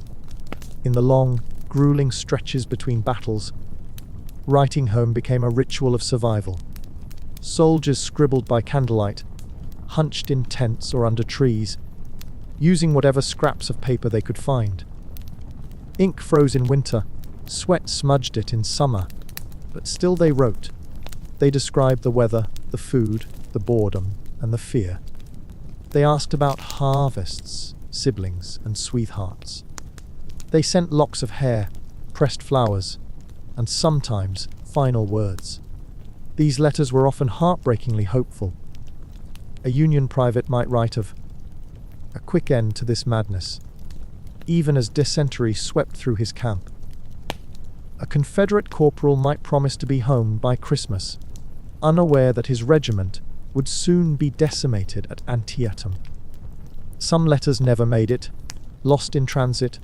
In the long, grueling stretches between battles, writing home became a ritual of survival. Soldiers scribbled by candlelight, hunched in tents or under trees, using whatever scraps of paper they could find. Ink froze in winter, sweat smudged it in summer, but still they wrote. They described the weather, the food, the boredom, and the fear. They asked about harvests, siblings, and sweethearts. They sent locks of hair, pressed flowers, and sometimes final words. These letters were often heartbreakingly hopeful. A Union private might write of a quick end to this madness, even as dysentery swept through his camp. A Confederate corporal might promise to be home by Christmas, unaware that his regiment would soon be decimated at Antietam. Some letters never made it, lost in transit,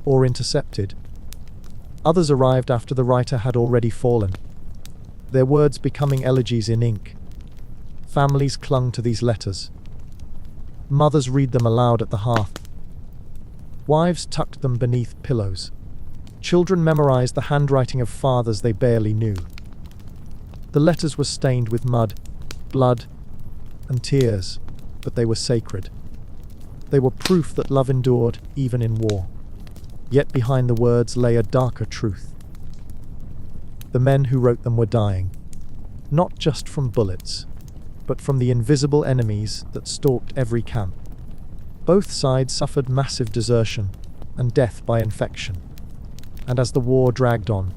or intercepted. Others arrived after the writer had already fallen, their words becoming elegies in ink. Families clung to these letters. Mothers read them aloud at the hearth. Wives tucked them beneath pillows. Children memorized the handwriting of fathers they barely knew. The letters were stained with mud, blood, and tears, but they were sacred. They were proof that love endured even in war. Yet behind the words lay a darker truth. The men who wrote them were dying, not just from bullets, but from the invisible enemies that stalked every camp. Both sides suffered massive desertion and death by infection. And as the war dragged on,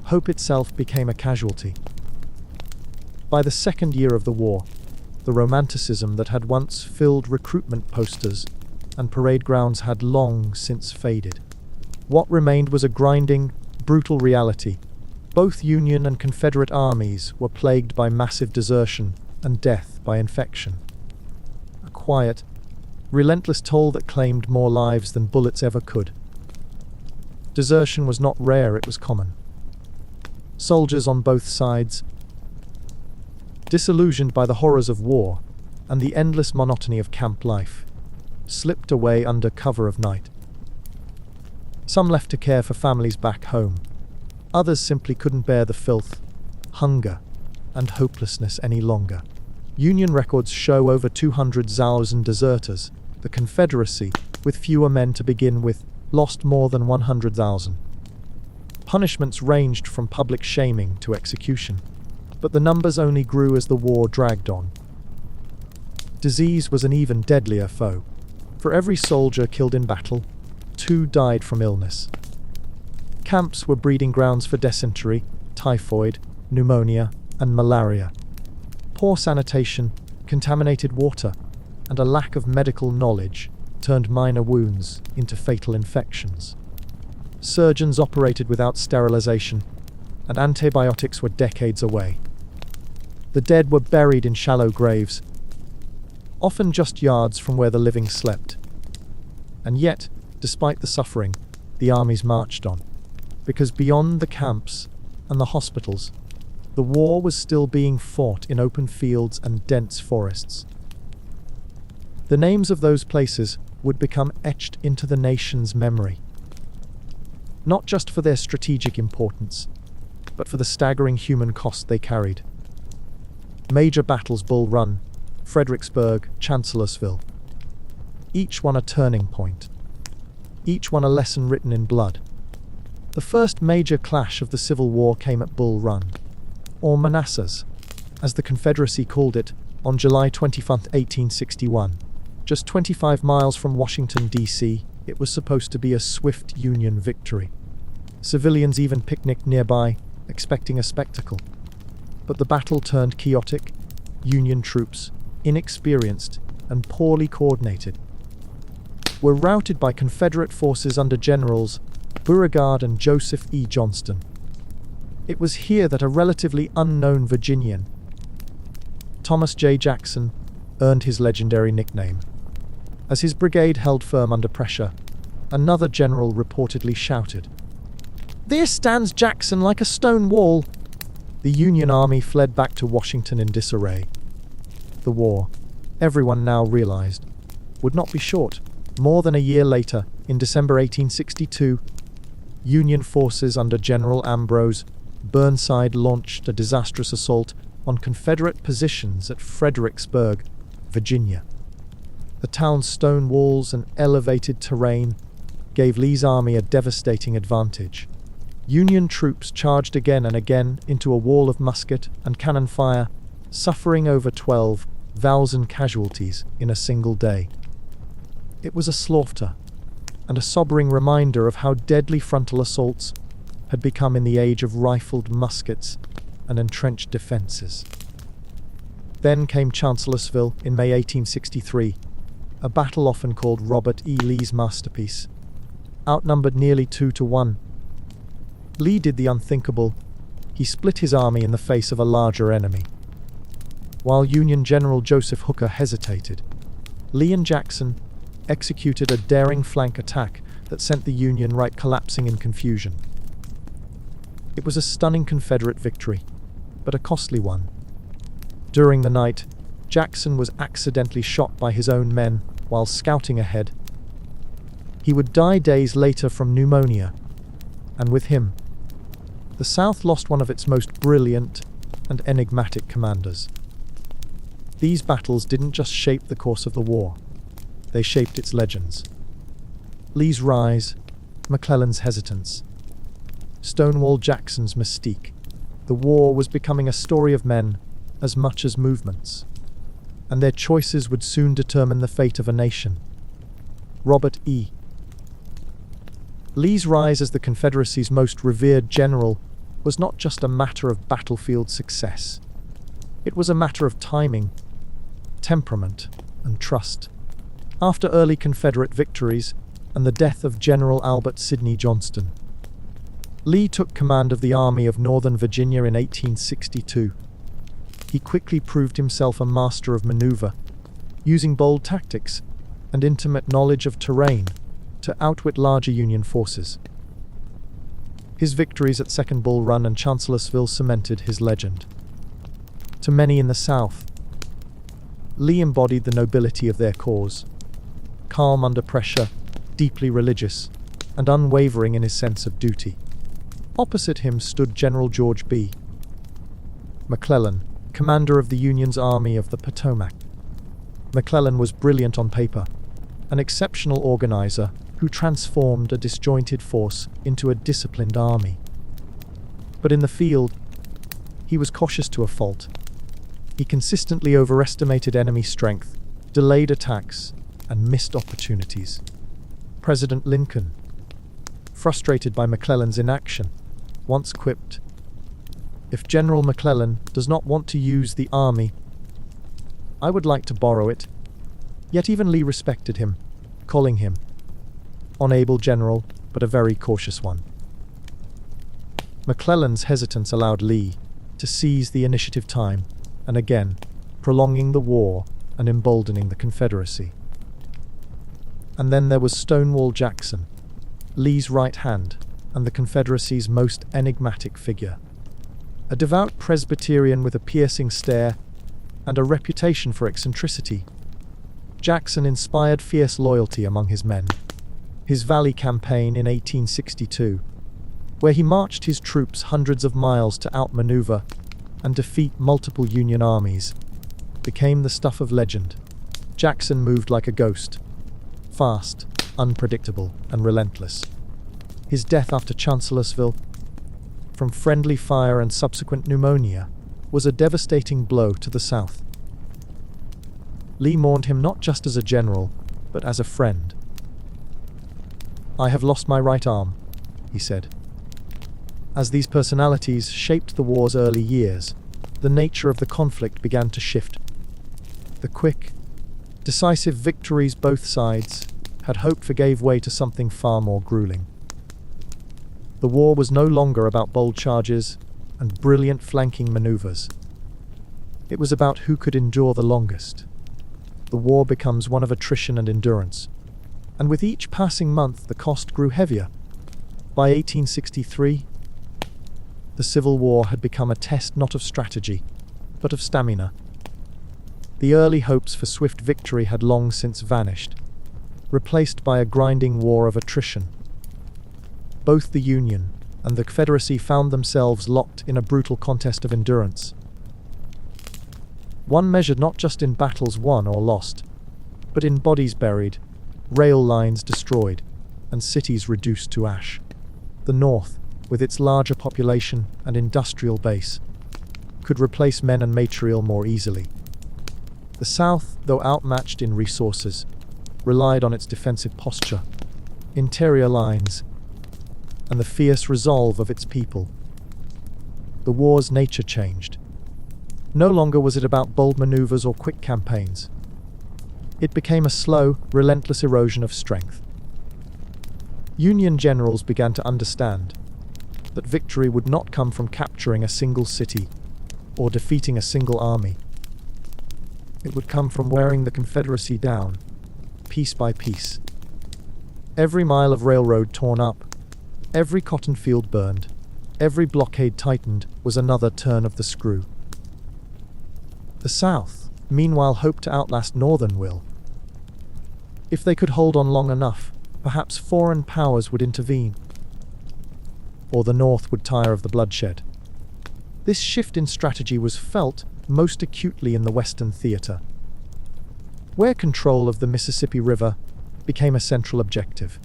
hope itself became a casualty. By the second year of the war, the romanticism that had once filled recruitment posters and parade grounds had long since faded. What remained was a grinding, brutal reality. Both Union and Confederate armies were plagued by massive desertion and death by infection. A quiet, relentless toll that claimed more lives than bullets ever could. Desertion was not rare, it was common. Soldiers on both sides, disillusioned by the horrors of war and the endless monotony of camp life, slipped away under cover of night. Some left to care for families back home. Others simply couldn't bear the filth, hunger, and hopelessness any longer. Union records show over 200,000 deserters. The Confederacy, with fewer men to begin with, lost more than 100,000. Punishments ranged from public shaming to execution, but the numbers only grew as the war dragged on. Disease was an even deadlier foe. For every soldier killed in battle, 2 died from illness. Camps were breeding grounds for dysentery, typhoid, pneumonia, and malaria. Poor sanitation, contaminated water, and a lack of medical knowledge turned minor wounds into fatal infections. Surgeons operated without sterilization, and antibiotics were decades away. The dead were buried in shallow graves, often just yards from where the living slept. And yet, despite the suffering, the armies marched on, because beyond the camps and the hospitals, the war was still being fought in open fields and dense forests. The names of those places would become etched into the nation's memory, not just for their strategic importance, but for the staggering human cost they carried. Major battles: Bull Run, Fredericksburg, Chancellorsville. Each one a turning point. Each one a lesson written in blood. The first major clash of the Civil War came at Bull Run, or Manassas, as the Confederacy called it, on July 25, 1861. Just 25 miles from Washington, D.C., it was supposed to be a swift Union victory. Civilians even picnicked nearby, expecting a spectacle. But the battle turned chaotic. Union troops, inexperienced and poorly coordinated, were routed by Confederate forces under Generals Beauregard and Joseph E. Johnston. It was here that a relatively unknown Virginian, Thomas J. Jackson, earned his legendary nickname. As his brigade held firm under pressure, another general reportedly shouted, "There stands Jackson like a stone wall." The Union Army fled back to Washington in disarray. The war, everyone now realized, would not be short. More than a year later, in December 1862, Union forces under General Ambrose Burnside launched a disastrous assault on Confederate positions at Fredericksburg, Virginia. The town's stone walls and elevated terrain gave Lee's army a devastating advantage. Union troops charged again and again into a wall of musket and cannon fire, suffering over 12,000 casualties in a single day. It was a slaughter, and a sobering reminder of how deadly frontal assaults had become in the age of rifled muskets and entrenched defences. Then came Chancellorsville in May 1863, a battle often called Robert E. Lee's masterpiece. Outnumbered nearly 2-1, Lee did the unthinkable. He split his army in the face of a larger enemy. While Union General Joseph Hooker hesitated, Lee and Jackson executed a daring flank attack that sent the Union right collapsing in confusion. It was a stunning Confederate victory, but a costly one. During the night, Jackson was accidentally shot by his own men while scouting ahead. He would die days later from pneumonia, and with him, the South lost one of its most brilliant and enigmatic commanders. These battles didn't just shape the course of the war, they shaped its legends. Lee's rise, McClellan's hesitance, Stonewall Jackson's mystique. The war was becoming a story of men as much as movements, and their choices would soon determine the fate of a nation. Robert E. Lee's rise as the Confederacy's most revered general was not just a matter of battlefield success. It was a matter of timing, temperament, and trust. After early Confederate victories and the death of General Albert Sidney Johnston, Lee took command of the Army of Northern Virginia in 1862. He quickly proved himself a master of maneuver, using bold tactics and intimate knowledge of terrain to outwit larger Union forces. His victories at Second Bull Run and Chancellorsville cemented his legend. To many in the South, Lee embodied the nobility of their cause, calm under pressure, deeply religious, and unwavering in his sense of duty. Opposite him stood General George B. McClellan, commander of the Union's Army of the Potomac. McClellan was brilliant on paper, an exceptional organizer who transformed a disjointed force into a disciplined army. But in the field, he was cautious to a fault. He consistently overestimated enemy strength, delayed attacks, and missed opportunities. President Lincoln, frustrated by McClellan's inaction, once quipped, "If General McClellan does not want to use the army, I would like to borrow it." Yet even Lee respected him, calling him an able general, but a very cautious one. McClellan's hesitance allowed Lee to seize the initiative time, and again, prolonging the war and emboldening the Confederacy. And then there was Stonewall Jackson, Lee's right hand and the Confederacy's most enigmatic figure. A devout Presbyterian with a piercing stare and a reputation for eccentricity, Jackson inspired fierce loyalty among his men. His Valley Campaign in 1862, where he marched his troops hundreds of miles to outmaneuver and defeat multiple Union armies, became the stuff of legend. Jackson moved like a ghost, fast, unpredictable, and relentless. His death after Chancellorsville, from friendly fire and subsequent pneumonia, was a devastating blow to the South. Lee mourned him not just as a general, but as a friend. "I have lost my right arm," he said. As these personalities shaped the war's early years, the nature of the conflict began to shift. The quick, decisive victories both sides had hoped for gave way to something far more grueling. The war was no longer about bold charges and brilliant flanking maneuvers. It was about who could endure the longest. The war becomes one of attrition and endurance, and with each passing month the cost grew heavier. By 1863, the Civil War had become a test not of strategy, but of stamina. The early hopes for swift victory had long since vanished, replaced by a grinding war of attrition. Both the Union and the Confederacy found themselves locked in a brutal contest of endurance. One measured not just in battles won or lost, but in bodies buried, rail lines destroyed, and cities reduced to ash. The North, with its larger population and industrial base, could replace men and material more easily. The South, though outmatched in resources, relied on its defensive posture, interior lines, and the fierce resolve of its people. The war's nature changed. No longer was it about bold maneuvers or quick campaigns. It became a slow, relentless erosion of strength. Union generals began to understand that victory would not come from capturing a single city or defeating a single army. It would come from wearing the Confederacy down, piece by piece. Every mile of railroad torn up, every cotton field burned, every blockade tightened was another turn of the screw. The South, meanwhile, hoped to outlast Northern will. If they could hold on long enough, perhaps foreign powers would intervene, or the North would tire of the bloodshed. This shift in strategy was felt most acutely in the Western theater, where control of the Mississippi River became a central objective.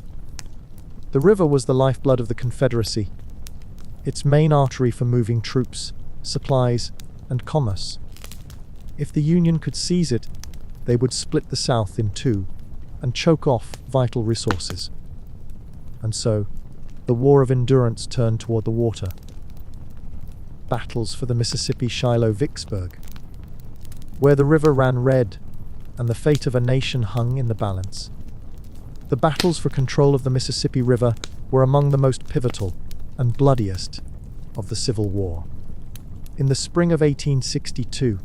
The river was the lifeblood of the Confederacy, its main artery for moving troops, supplies, and commerce. If the Union could seize it, they would split the South in two and choke off vital resources. And so, the War of Endurance turned toward the water. Battles for the Mississippi Shiloh-Vicksburg, where the river ran red and the fate of a nation hung in the balance. The battles for control of the Mississippi River were among the most pivotal and bloodiest of the Civil War. In the spring of 1862,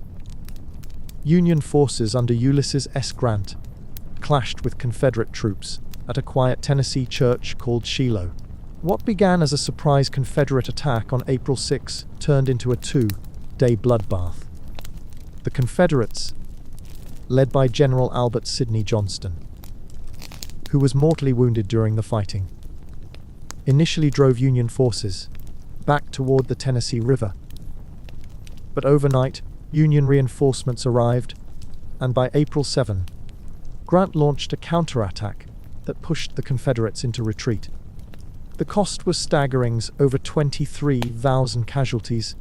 Union forces under Ulysses S. Grant clashed with Confederate troops at a quiet Tennessee church called Shiloh. What began as a surprise Confederate attack on April 6 turned into a two-day bloodbath. The Confederates, led by General Albert Sidney Johnston, who was mortally wounded during the fighting, initially drove Union forces back toward the Tennessee River. But overnight, Union reinforcements arrived, and by April 7, Grant launched a counterattack that pushed the Confederates into retreat. The cost was staggering, over 23,000 casualties,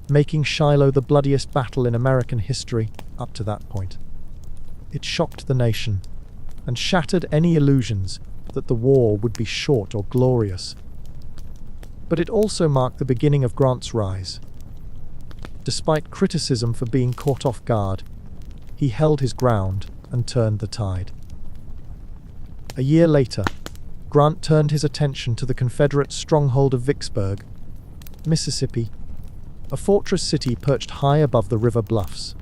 making Shiloh the bloodiest battle in American history up to that point. It shocked the nation and shattered any illusions that the war would be short or glorious. But it also marked the beginning of Grant's rise. Despite criticism for being caught off guard, he held his ground and turned the tide. A year later, Grant turned his attention to the Confederate stronghold of Vicksburg, Mississippi, a fortress city perched high above the river bluffs.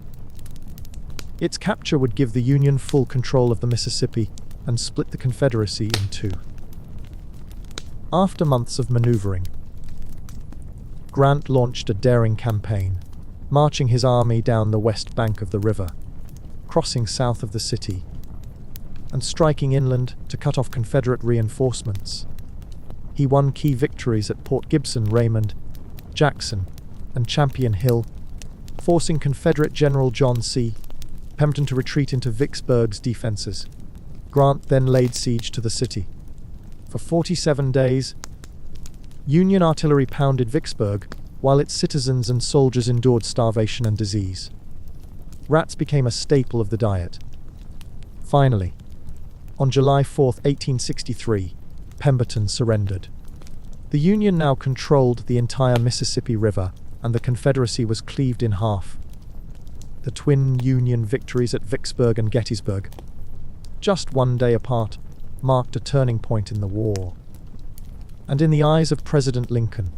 Its capture would give the Union full control of the Mississippi and split the Confederacy in two. After months of maneuvering, Grant launched a daring campaign, marching his army down the west bank of the river, crossing south of the city, and striking inland to cut off Confederate reinforcements. He won key victories at Port Gibson, Raymond, Jackson, and Champion Hill, forcing Confederate General John C. Pemberton to retreat into Vicksburg's defenses. Grant then laid siege to the city. For 47 days, Union artillery pounded Vicksburg, while its citizens and soldiers endured starvation and disease. Rats became a staple of the diet. Finally, on July 4, 1863, Pemberton surrendered. The Union now controlled the entire Mississippi River, and the Confederacy was cleaved in half. The twin Union victories at Vicksburg and Gettysburg, just one day apart, marked a turning point in the war. And in the eyes of President Lincoln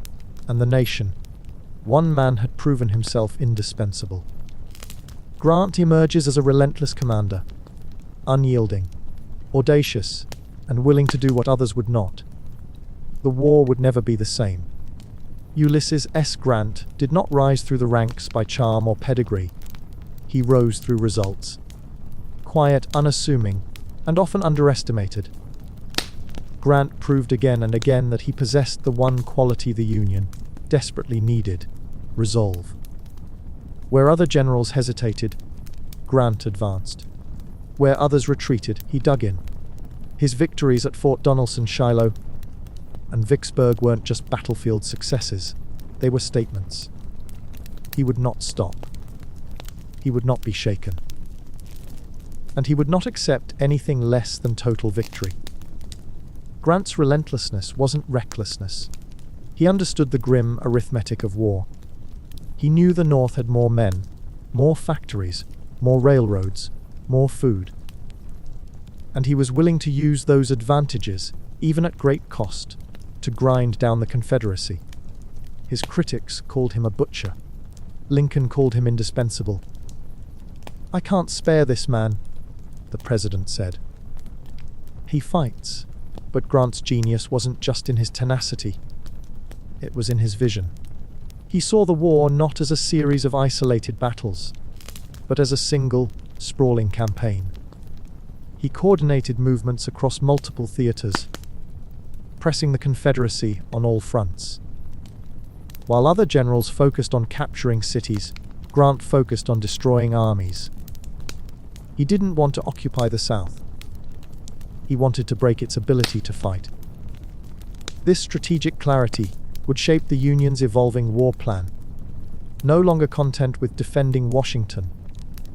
and the nation, one man had proven himself indispensable. Grant emerges as a relentless commander, unyielding, audacious, and willing to do what others would not. The war would never be the same. Ulysses S. Grant did not rise through the ranks by charm or pedigree. He rose through results. Quiet, unassuming, and often underestimated, Grant proved again and again that he possessed the one quality the Union desperately needed: resolve. Where other generals hesitated, Grant advanced. Where others retreated, he dug in. His victories at Fort Donelson, Shiloh, and Vicksburg weren't just battlefield successes, they were statements. He would not stop. He would not be shaken. And he would not accept anything less than total victory. Grant's relentlessness wasn't recklessness. He understood the grim arithmetic of war. He knew the North had more men, more factories, more railroads, more food. And he was willing to use those advantages, even at great cost, to grind down the Confederacy. His critics called him a butcher. Lincoln called him indispensable. "I can't spare this man," the president said. He fights, but Grant's genius wasn't just in his tenacity. It was in his vision. He saw the war not as a series of isolated battles, but as a single, sprawling campaign. He coordinated movements across multiple theaters, pressing the Confederacy on all fronts. While other generals focused on capturing cities, Grant focused on destroying armies. He didn't want to occupy the South. He wanted to break its ability to fight. This strategic clarity would shape the Union's evolving war plan, no longer content with defending Washington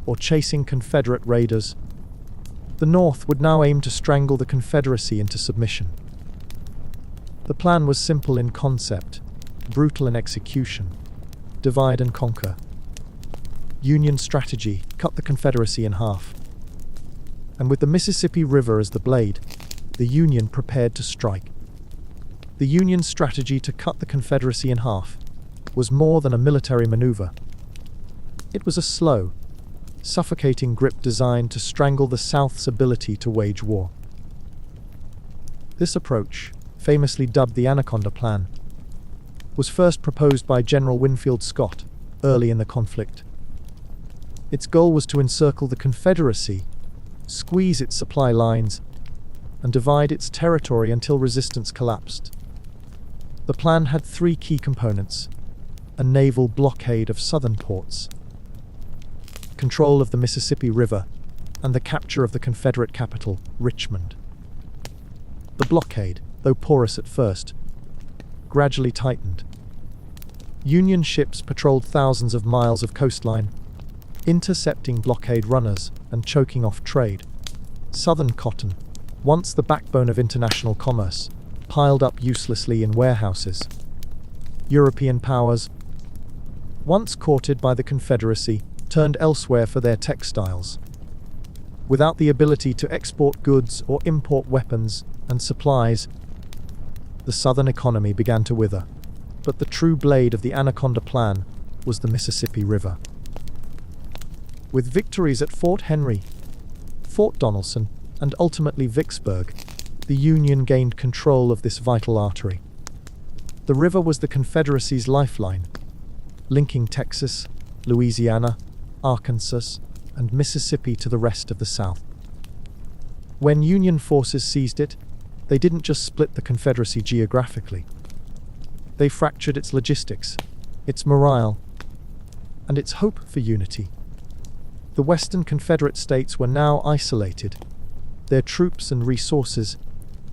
or chasing Confederate raiders. The North would now aim to strangle the Confederacy into submission. The plan was simple in concept, brutal in execution. Divide and conquer. Union strategy: cut the Confederacy in half. And with the Mississippi River as the blade, the Union prepared to strike. The Union's strategy to cut the Confederacy in half was more than a military maneuver. It was a slow, suffocating grip designed to strangle the South's ability to wage war. This approach, famously dubbed the Anaconda Plan, was first proposed by General Winfield Scott early in the conflict. Its goal was to encircle the Confederacy, squeeze its supply lines, and divide its territory until resistance collapsed. The plan had three key components: a naval blockade of southern ports, control of the Mississippi River, and the capture of the Confederate capital, Richmond. The blockade, though porous at first, gradually tightened. Union ships patrolled thousands of miles of coastline, intercepting blockade runners and choking off trade. Southern cotton, once the backbone of international commerce, piled up uselessly in warehouses. European powers, once courted by the Confederacy, turned elsewhere for their textiles. Without the ability to export goods or import weapons and supplies, the Southern economy began to wither. But the true blade of the Anaconda Plan was the Mississippi River. With victories at Fort Henry, Fort Donelson, and ultimately Vicksburg, the Union gained control of this vital artery. The river was the Confederacy's lifeline, linking Texas, Louisiana, Arkansas, and Mississippi to the rest of the South. When Union forces seized it, they didn't just split the Confederacy geographically. They fractured its logistics, its morale, and its hope for unity. The Western Confederate states were now isolated, their troops and resources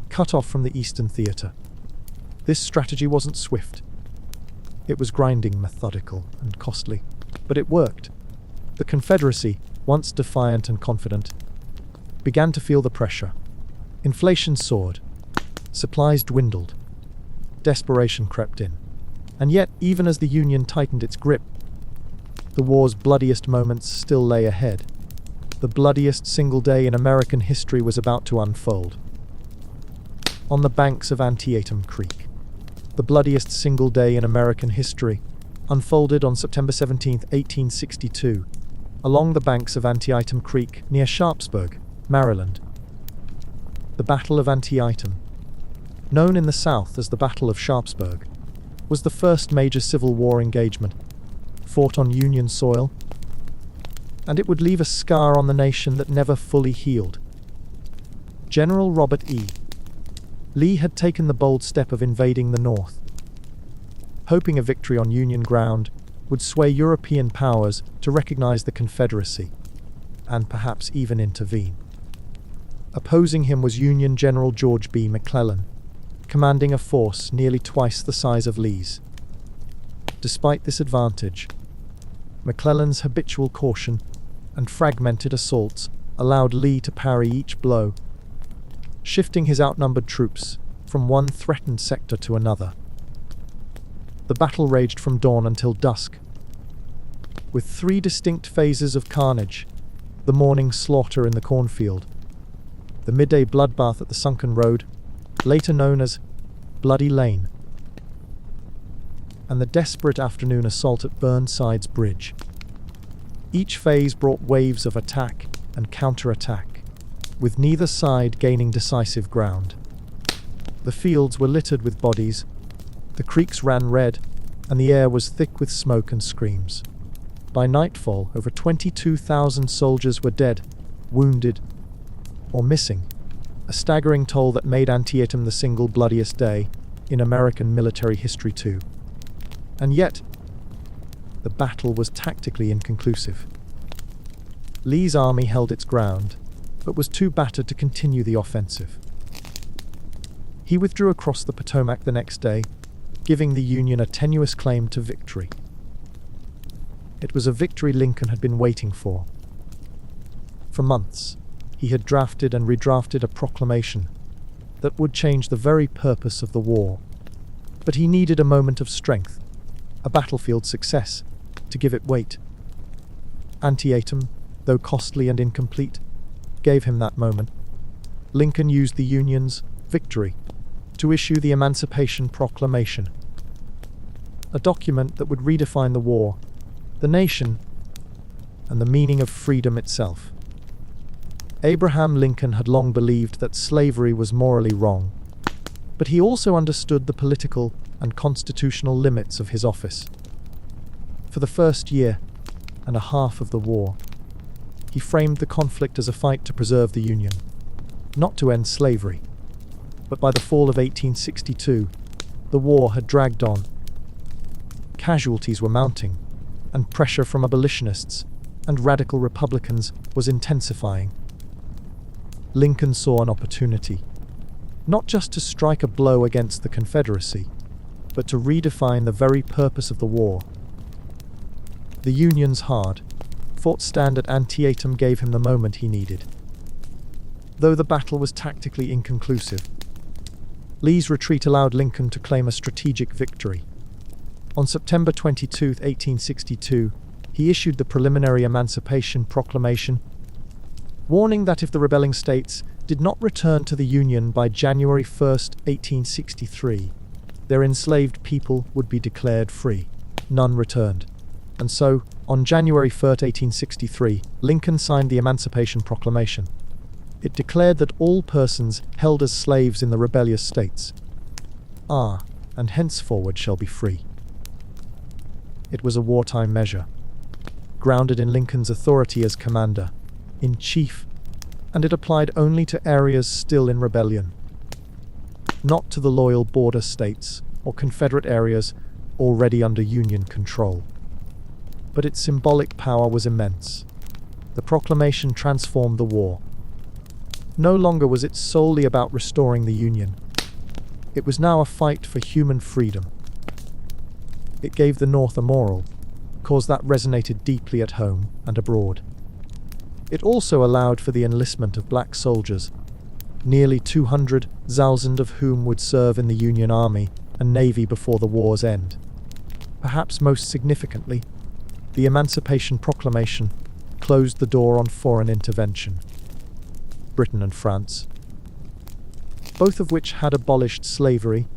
cut off from the Eastern theater. This strategy wasn't swift. It was grinding, methodical, and costly. But it worked. The Confederacy, once defiant and confident, began to feel the pressure. Inflation soared. Supplies dwindled. Desperation crept in. And yet, even as the Union tightened its grip, the war's bloodiest moments still lay ahead. The bloodiest single day in American history was about to unfold. On the banks of Antietam Creek, the bloodiest single day in American history unfolded on September 17, 1862, along the banks of Antietam Creek near Sharpsburg, Maryland. The Battle of Antietam, known in the South as the Battle of Sharpsburg, was the first major Civil War engagement fought on Union soil, and it would leave a scar on the nation that never fully healed. General Robert E. Lee had taken the bold step of invading the North, hoping a victory on Union ground would sway European powers to recognize the Confederacy. and perhaps even intervene. Opposing him was Union General George B. McClellan, commanding a force nearly twice the size of Lee's. Despite this advantage, McClellan's habitual caution and fragmented assaults allowed Lee to parry each blow, shifting his outnumbered troops from one threatened sector to another. The battle raged from dawn until dusk, with 3 distinct phases of carnage: the morning slaughter in the cornfield, the midday bloodbath at the sunken road, later known as Bloody Lane, and the desperate afternoon assault at Burnside's Bridge. Each phase brought waves of attack and counterattack, with neither side gaining decisive ground. The fields were littered with bodies, the creeks ran red, and the air was thick with smoke and screams. By nightfall, over 22,000 soldiers were dead, wounded, or missing, a staggering toll that made Antietam the single bloodiest day in American military history too. And yet, the battle was tactically inconclusive. Lee's army held its ground, but was too battered to continue the offensive. He withdrew across the Potomac the next day, giving the Union a tenuous claim to victory. It was a victory Lincoln had been waiting for. For months, he had drafted and redrafted a proclamation that would change the very purpose of the war. But he needed a moment of strength, a battlefield success, to give it weight. Antietam, though costly and incomplete, gave him that moment. Lincoln used the Union's victory to issue the Emancipation Proclamation, a document that would redefine the war, the nation, and the meaning of freedom itself. Abraham Lincoln had long believed that slavery was morally wrong, but he also understood the political and constitutional limits of his office. For the first year and a half of the war, he framed the conflict as a fight to preserve the Union, not to end slavery. But by the fall of 1862, the war had dragged on. Casualties were mounting, and pressure from abolitionists and radical Republicans was intensifying. Lincoln saw an opportunity, not just to strike a blow against the Confederacy, but to redefine the very purpose of the war. The Union's hard-fought stand at Antietam gave him the moment he needed. Though the battle was tactically inconclusive, Lee's retreat allowed Lincoln to claim a strategic victory. On September 22, 1862, he issued the preliminary Emancipation Proclamation, warning that if the rebelling states did not return to the Union by January 1, 1863, their enslaved people would be declared free. None returned. And so, on January 3, 1863, Lincoln signed the Emancipation Proclamation. It declared that all persons held as slaves in the rebellious states are, and henceforward shall be free. It was a wartime measure, grounded in Lincoln's authority as commander-in-chief, and it applied only to areas still in rebellion, not to the loyal border states or Confederate areas already under Union control. But its symbolic power was immense. The proclamation transformed the war. No longer was it solely about restoring the Union. It was now a fight for human freedom. It gave the North a moral cause that resonated deeply at home and abroad. It also allowed for the enlistment of black soldiers, nearly 200,000 of whom would serve in the Union Army and Navy before the war's end. Perhaps most significantly, the Emancipation Proclamation closed the door on foreign intervention. Britain and France, both of which had abolished slavery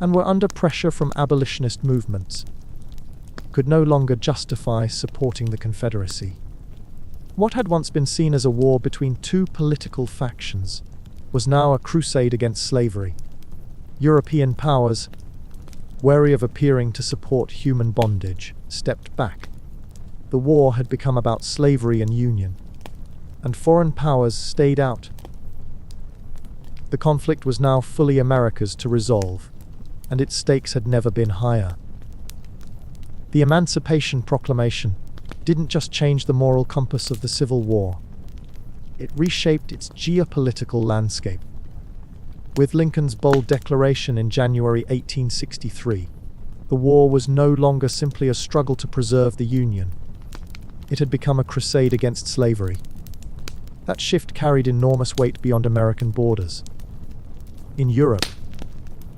and were under pressure from abolitionist movements, could no longer justify supporting the Confederacy. What had once been seen as a war between two political factions was now a crusade against slavery. European powers, wary of appearing to support human bondage, stepped back. The war had become about slavery and union, and foreign powers stayed out. The conflict was now fully America's to resolve, and its stakes had never been higher. The Emancipation Proclamation didn't just change the moral compass of the Civil War. It reshaped its geopolitical landscape. With Lincoln's bold declaration in January 1863, the war was no longer simply a struggle to preserve the Union. It had become a crusade against slavery. That shift carried enormous weight beyond American borders. In Europe,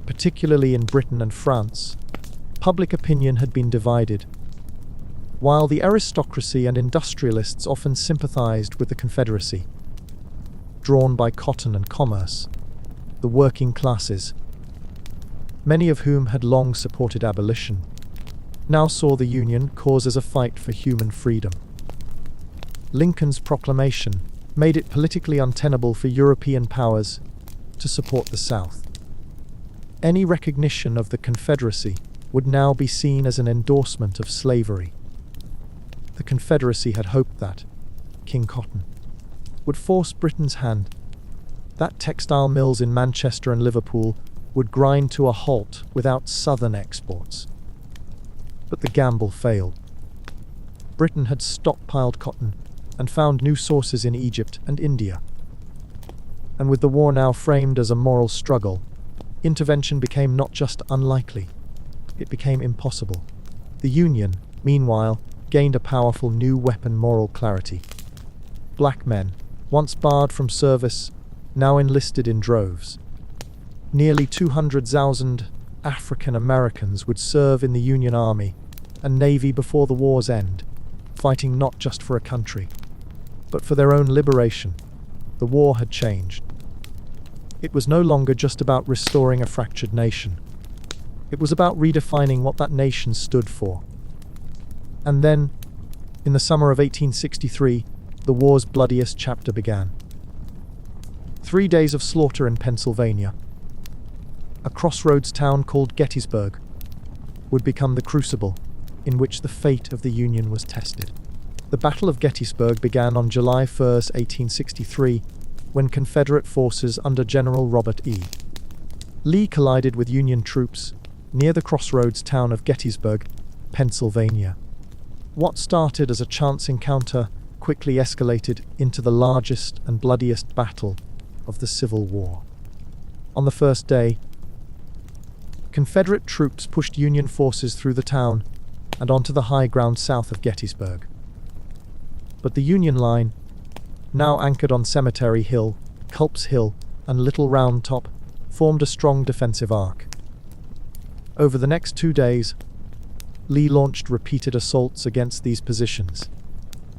particularly in Britain and France, public opinion had been divided. While the aristocracy and industrialists often sympathized with the Confederacy, drawn by cotton and commerce, the working classes, many of whom had long supported abolition, now saw the Union cause as a fight for human freedom. Lincoln's proclamation made it politically untenable for European powers to support the South. Any recognition of the Confederacy would now be seen as an endorsement of slavery. The Confederacy had hoped that King Cotton would force Britain's hand, that textile mills in Manchester and Liverpool would grind to a halt without southern exports. But the gamble failed. Britain had stockpiled cotton and found new sources in Egypt and India. And with the war now framed as a moral struggle, intervention became not just unlikely, it became impossible. The Union, meanwhile, gained a powerful new weapon: moral clarity. Black men, once barred from service, now enlisted in droves. Nearly 200,000 African Americans would serve in the Union Army and Navy before the war's end, fighting not just for a country, but for their own liberation. The war had changed. It was no longer just about restoring a fractured nation. It was about redefining what that nation stood for. And then, in the summer of 1863, the war's bloodiest chapter began. 3 days of slaughter in Pennsylvania. A crossroads town called Gettysburg would become the crucible in which the fate of the Union was tested. The Battle of Gettysburg began on July 1, 1863, when Confederate forces under General Robert E. Lee collided with Union troops near the crossroads town of Gettysburg, Pennsylvania. What started as a chance encounter quickly escalated into the largest and bloodiest battle of the Civil War. On the first day, Confederate troops pushed Union forces through the town and onto the high ground south of Gettysburg. But the Union line, now anchored on Cemetery Hill, Culp's Hill, and Little Round Top, formed a strong defensive arc. Over the next 2 days, Lee launched repeated assaults against these positions.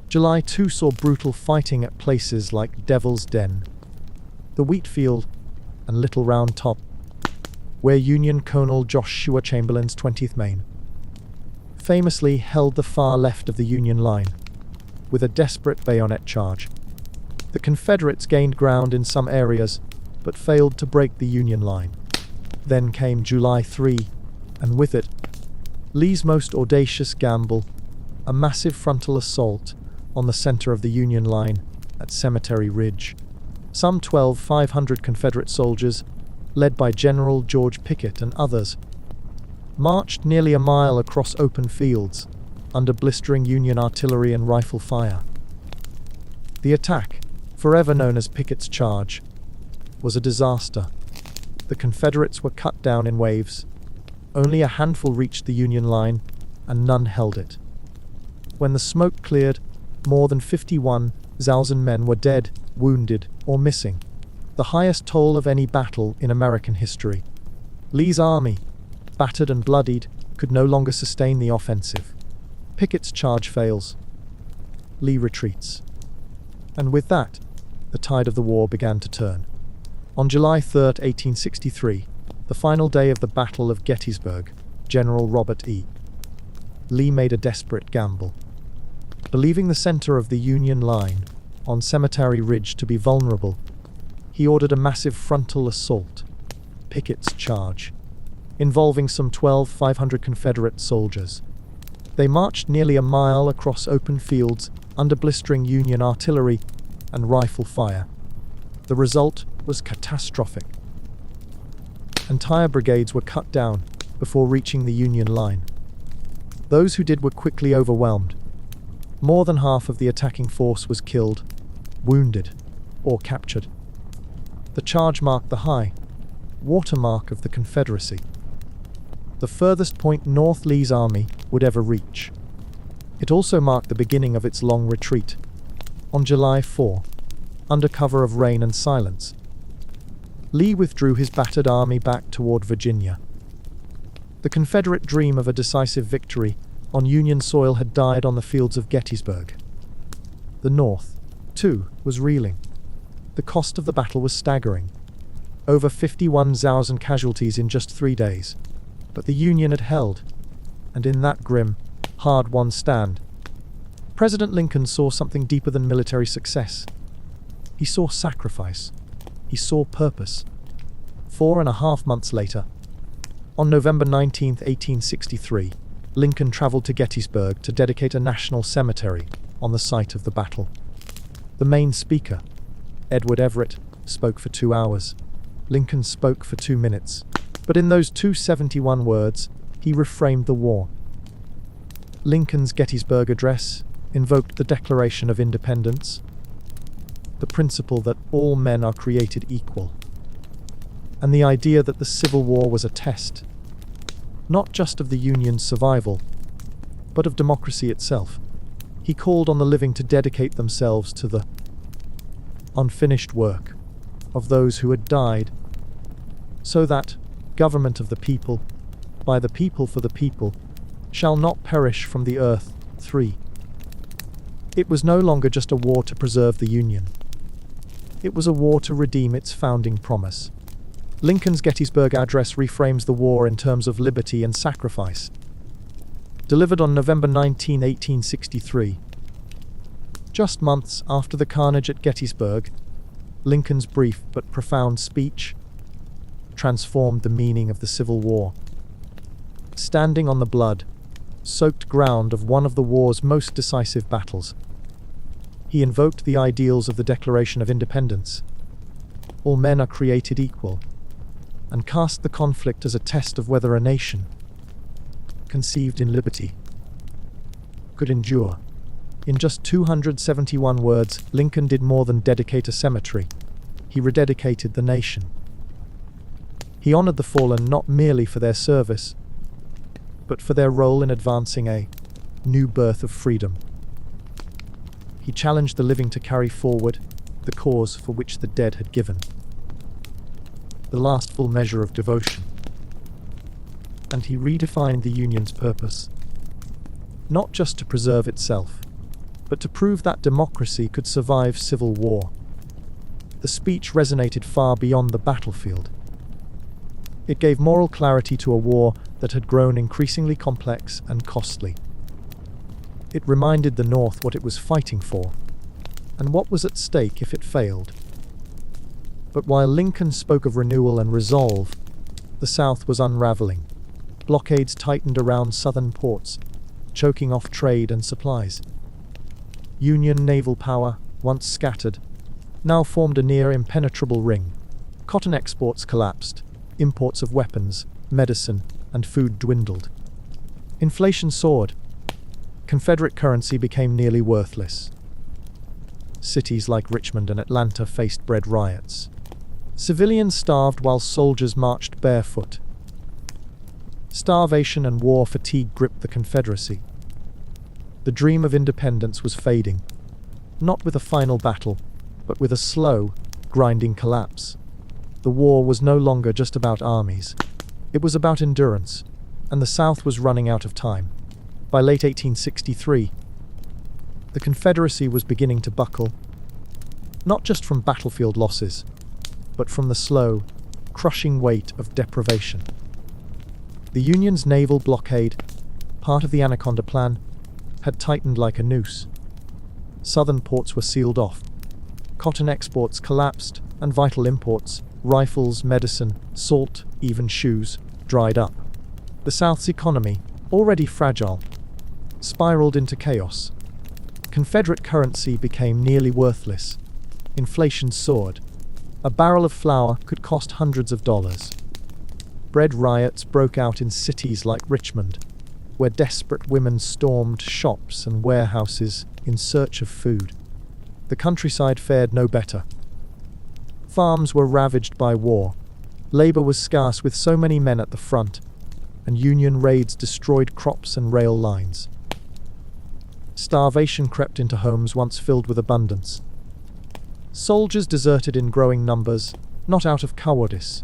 July 2 saw brutal fighting at places like Devil's Den, the Wheatfield, and Little Round Top, where Union Colonel Joshua Chamberlain's 20th Maine famously held the far left of the Union line with a desperate bayonet charge. The Confederates gained ground in some areas, but failed to break the Union line. Then came July 3, and with it, Lee's most audacious gamble, a massive frontal assault on the center of the Union line at Cemetery Ridge. Some 500 Confederate soldiers, led by General George Pickett and others, marched nearly a mile across open fields under blistering Union artillery and rifle fire. The attack, forever known as Pickett's Charge, was a disaster. The Confederates were cut down in waves. Only a handful reached the Union line, and none held it. When the smoke cleared, more than 51,000 men were dead, wounded, or missing, the highest toll of any battle in American history. Lee's army, battered and bloodied, could no longer sustain the offensive. Pickett's charge fails. Lee retreats. And with that, the tide of the war began to turn. On July 3, 1863, the final day of the Battle of Gettysburg, General Robert E. Lee made a desperate gamble. Believing the center of the Union line on Cemetery Ridge to be vulnerable, he ordered a massive frontal assault, Pickett's Charge, involving some 500 Confederate soldiers. They marched nearly a mile across open fields under blistering Union artillery and rifle fire. The result was catastrophic. Entire brigades were cut down before reaching the Union line. Those who did were quickly overwhelmed. More than half of the attacking force was killed, wounded, or captured. The charge marked the high watermark of the Confederacy, the furthest point North Lee's army would ever reach. It also marked the beginning of its long retreat. On July 4, under cover of rain and silence, Lee withdrew his battered army back toward Virginia. The Confederate dream of a decisive victory on Union soil had died on the fields of Gettysburg. The North, too, was reeling. The cost of the battle was staggering. Over 51,000 casualties in just 3 days. But the Union had held, and in that grim, hard-won stand, President Lincoln saw something deeper than military success. He saw sacrifice. He saw purpose. 4.5 months later, on November 19, 1863, Lincoln traveled to Gettysburg to dedicate a national cemetery on the site of the battle. The main speaker, Edward Everett, spoke for 2 hours. Lincoln spoke for 2 minutes. But in those 271 words, he reframed the war. Lincoln's Gettysburg Address invoked the Declaration of Independence, the principle that all men are created equal, and the idea that the Civil War was a test, not just of the Union's survival, but of democracy itself. He called on the living to dedicate themselves to the unfinished work of those who had died, so that government of the people, by the people for the people, shall not perish from the earth. 3. It was no longer just a war to preserve the Union. It was a war to redeem its founding promise. Lincoln's Gettysburg Address reframes the war in terms of liberty and sacrifice. Delivered on November 19, 1863. Just months after the carnage at Gettysburg, Lincoln's brief but profound speech transformed the meaning of the Civil War. Standing on the blood-soaked ground of one of the war's most decisive battles, he invoked the ideals of the Declaration of Independence. All men are created equal, and cast the conflict as a test of whether a nation, conceived in liberty, could endure. In just 271 words, Lincoln did more than dedicate a cemetery. He rededicated the nation. He honored the fallen not merely for their service, but for their role in advancing a new birth of freedom. He challenged the living to carry forward the cause for which the dead had given, the last full measure of devotion. And he redefined the Union's purpose, not just to preserve itself, but to prove that democracy could survive civil war. The speech resonated far beyond the battlefield. It gave moral clarity to a war that had grown increasingly complex and costly. It reminded the North what it was fighting for, and what was at stake if it failed. But while Lincoln spoke of renewal and resolve, the South was unraveling. Blockades tightened around southern ports, choking off trade and supplies. Union naval power, once scattered, now formed a near impenetrable ring. Cotton exports collapsed. Imports of weapons, medicine, and food dwindled. Inflation soared. Confederate currency became nearly worthless. Cities like Richmond and Atlanta faced bread riots. Civilians starved while soldiers marched barefoot. Starvation and war fatigue gripped the Confederacy. The dream of independence was fading, not with a final battle, but with a slow, grinding collapse. The war was no longer just about armies. It was about endurance, and the South was running out of time. By late 1863, the Confederacy was beginning to buckle, not just from battlefield losses, but from the slow, crushing weight of deprivation. The Union's naval blockade, part of the Anaconda Plan, had tightened like a noose. Southern ports were sealed off. Cotton exports collapsed, and vital imports, rifles, medicine, salt, even shoes, dried up. The South's economy, already fragile, spiraled into chaos. Confederate currency became nearly worthless. Inflation soared. A barrel of flour could cost hundreds of dollars. Bread riots broke out in cities like Richmond. where desperate women stormed shops and warehouses in search of food. The countryside fared no better. Farms were ravaged by war. Labor was scarce with so many men at the front, and Union raids destroyed crops and rail lines. Starvation crept into homes once filled with abundance. Soldiers deserted in growing numbers, not out of cowardice,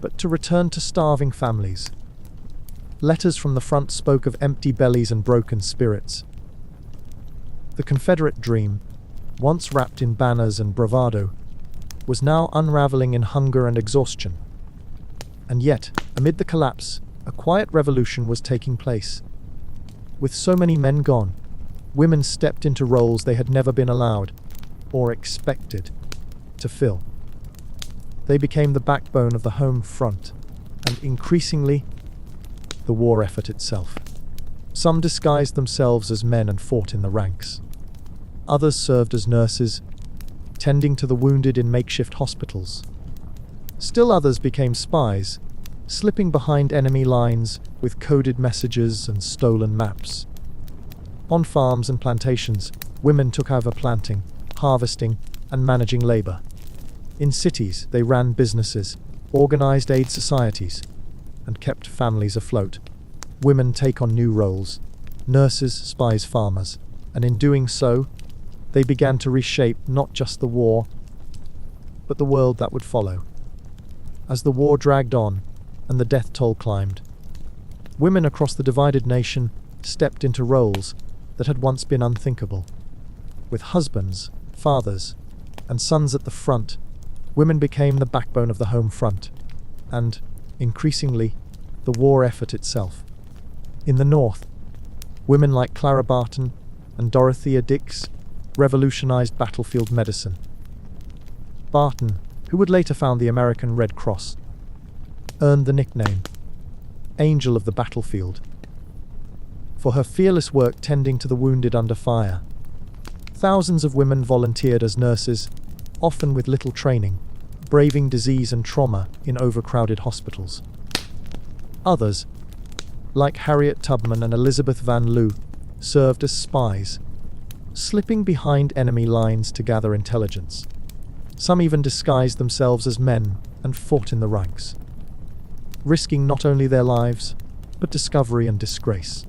but to return to starving families. Letters from the front spoke of empty bellies and broken spirits. The Confederate dream, once wrapped in banners and bravado, was now unraveling in hunger and exhaustion. And yet, amid the collapse, a quiet revolution was taking place. With so many men gone, women stepped into roles they had never been allowed, or expected, to fill. They became the backbone of the home front, and increasingly, the war effort itself. Some disguised themselves as men and fought in the ranks. Others served as nurses, tending to the wounded in makeshift hospitals. Still others became spies, slipping behind enemy lines with coded messages and stolen maps. On farms and plantations, women took over planting, harvesting, and managing labor. In cities, they ran businesses, organized aid societies, and kept families afloat. Women take on new roles: nurses, spies, farmers, and in doing so, they began to reshape not just the war, but the world that would follow. As the war dragged on, and the death toll climbed, women across the divided nation stepped into roles that had once been unthinkable. With husbands, fathers, and sons at the front, women became the backbone of the home front, and, increasingly, the war effort itself. In the North, women like Clara Barton and Dorothea Dix revolutionized battlefield medicine. Barton, who would later found the American Red Cross, earned the nickname Angel of the Battlefield for her fearless work tending to the wounded under fire. Thousands of women volunteered as nurses, often with little training, braving disease and trauma in overcrowded hospitals. Others, like Harriet Tubman and Elizabeth Van Loo, served as spies, slipping behind enemy lines to gather intelligence. Some even disguised themselves as men and fought in the ranks, risking not only their lives, but discovery and disgrace.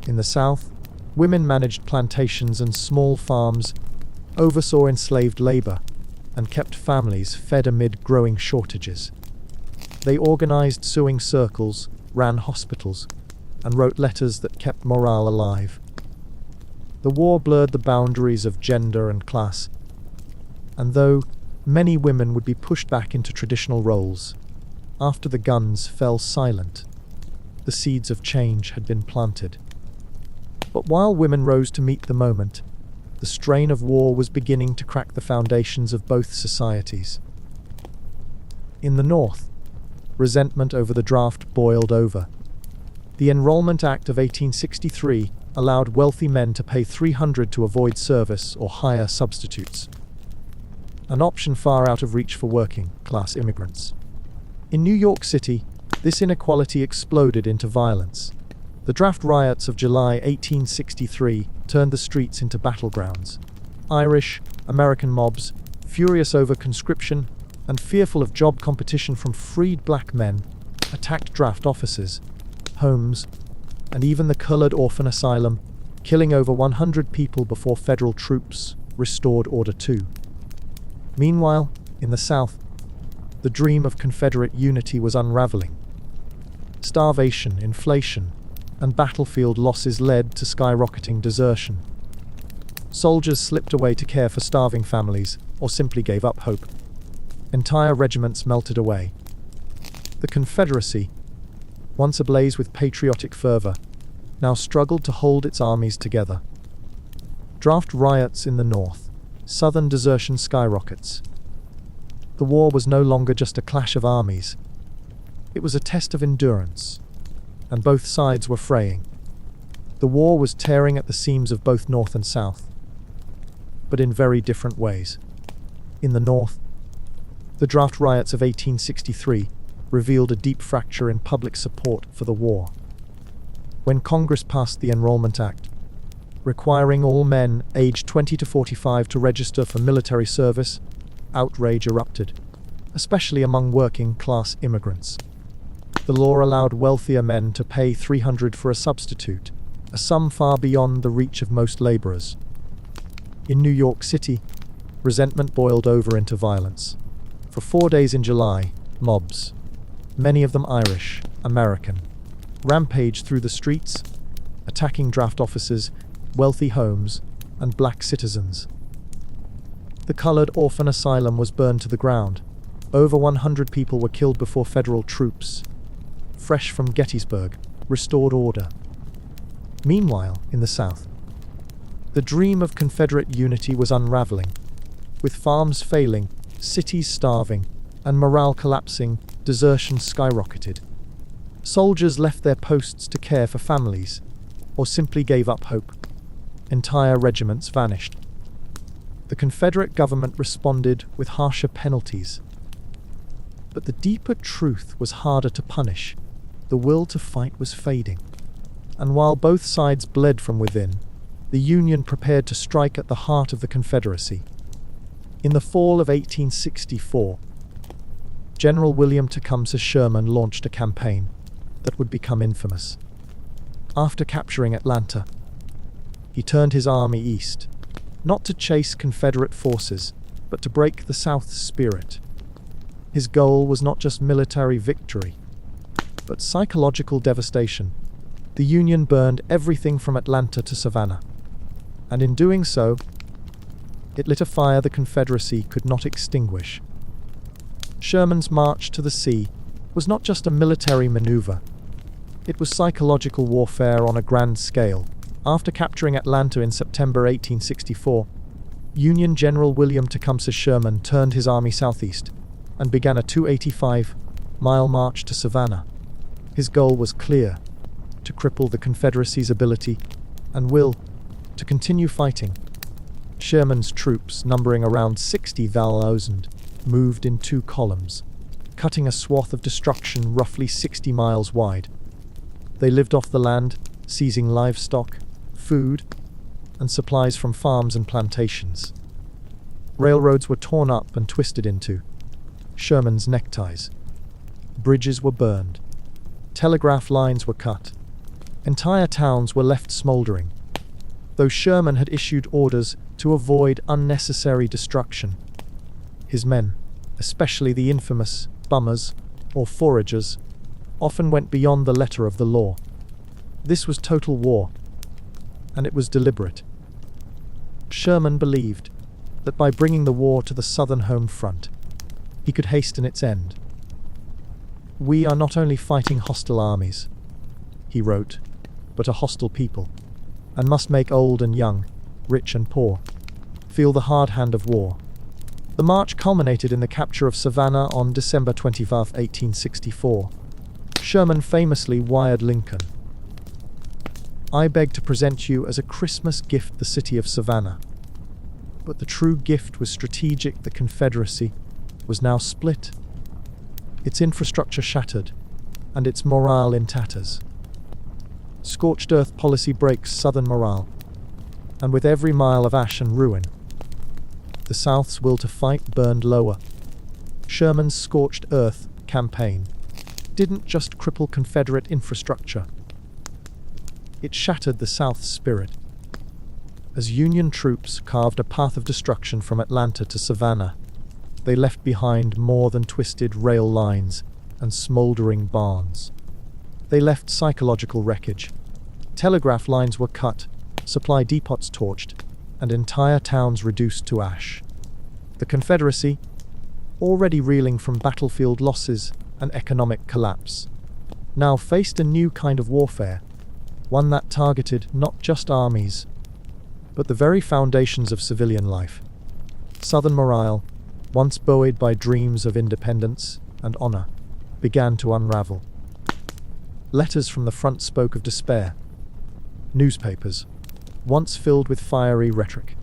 In the South, women managed plantations and small farms, oversaw enslaved labor, and kept families fed amid growing shortages. They organized sewing circles, ran hospitals, and wrote letters that kept morale alive. The war blurred the boundaries of gender and class, and though many women would be pushed back into traditional roles, after the guns fell silent, the seeds of change had been planted. But while women rose to meet the moment, the strain of war was beginning to crack the foundations of both societies. In the North, resentment over the draft boiled over. The Enrollment Act of 1863 allowed wealthy men to pay $300 to avoid service or hire substitutes, an option far out of reach for working-class immigrants. In New York City, this inequality exploded into violence. The draft riots of July 1863 turned the streets into battlegrounds. Irish, American mobs, furious over conscription and fearful of job competition from freed black men, attacked draft offices, homes, and even the colored orphan asylum, killing over 100 people before federal troops restored Order 2. Meanwhile, in the South, the dream of Confederate unity was unraveling. Starvation, inflation, and battlefield losses led to skyrocketing desertion. Soldiers slipped away to care for starving families or simply gave up hope. Entire regiments melted away. The Confederacy, once ablaze with patriotic fervor, now struggled to hold its armies together. Draft riots in the North, Southern desertion skyrockets. The war was no longer just a clash of armies. It was a test of endurance, and both sides were fraying. The war was tearing at the seams of both North and South, but in very different ways. In the North, the draft riots of 1863 revealed a deep fracture in public support for the war. When Congress passed the Enrollment Act, requiring all men aged 20 to 45 to register for military service, outrage erupted, especially among working-class immigrants. The law allowed wealthier men to pay $300 for a substitute, a sum far beyond the reach of most laborers. In New York City, resentment boiled over into violence. For 4 days in July, mobs, many of them Irish, American, rampaged through the streets, attacking draft offices, wealthy homes, and black citizens. The colored orphan asylum was burned to the ground. Over 100 people were killed before federal troops, fresh from Gettysburg, restored order. Meanwhile, in the South, the dream of Confederate unity was unraveling. With farms failing, cities starving, and morale collapsing, desertion skyrocketed. Soldiers left their posts to care for families, or simply gave up hope. Entire regiments vanished. The Confederate government responded with harsher penalties. But the deeper truth was harder to punish. The will to fight was fading. And while both sides bled from within, the Union prepared to strike at the heart of the Confederacy. In the fall of 1864, General William Tecumseh Sherman launched a campaign that would become infamous. After capturing Atlanta, he turned his army east, not to chase Confederate forces, but to break the South's spirit. His goal was not just military victory, but psychological devastation. The Union burned everything from Atlanta to Savannah, and in doing so, it lit a fire the Confederacy could not extinguish. Sherman's march to the sea was not just a military maneuver. It was psychological warfare on a grand scale. After capturing Atlanta in September 1864, Union General William Tecumseh Sherman turned his army southeast and began a 285-mile march to Savannah. His goal was clear: to cripple the Confederacy's ability and will to continue fighting. Sherman's troops, numbering around 60,000, moved in 2 columns, cutting a swath of destruction roughly 60 miles wide. They lived off the land, seizing livestock, food, and supplies from farms and plantations. Railroads were torn up and twisted into Sherman's neckties. Bridges were burned. Telegraph lines were cut. Entire towns were left smoldering. Though Sherman had issued orders to avoid unnecessary destruction, his men, especially the infamous bummers or foragers, often went beyond the letter of the law. This was total war, and it was deliberate. Sherman believed that by bringing the war to the Southern home front, he could hasten its end. "We are not only fighting hostile armies," he wrote, "but a hostile people, and must make old and young, rich and poor, feel the hard hand of war." The march culminated in the capture of Savannah on December 25, 1864. Sherman famously wired Lincoln, "I beg to present you as a Christmas gift the city of Savannah." But the true gift was strategic. The Confederacy was now split, its infrastructure shattered, and its morale in tatters. Scorched earth policy breaks Southern morale, and with every mile of ash and ruin, the South's will to fight burned lower. Sherman's scorched earth campaign didn't just cripple Confederate infrastructure. It shattered the South's spirit. As Union troops carved a path of destruction from Atlanta to Savannah, they left behind more than twisted rail lines and smoldering barns. They left psychological wreckage. Telegraph lines were cut, supply depots torched, and entire towns reduced to ash. The Confederacy, already reeling from battlefield losses and economic collapse, now faced a new kind of warfare, one that targeted not just armies, but the very foundations of civilian life. Southern morale, once buoyed by dreams of independence and honor, began to unravel. Letters from the front spoke of despair. Newspapers, once filled with fiery rhetoric,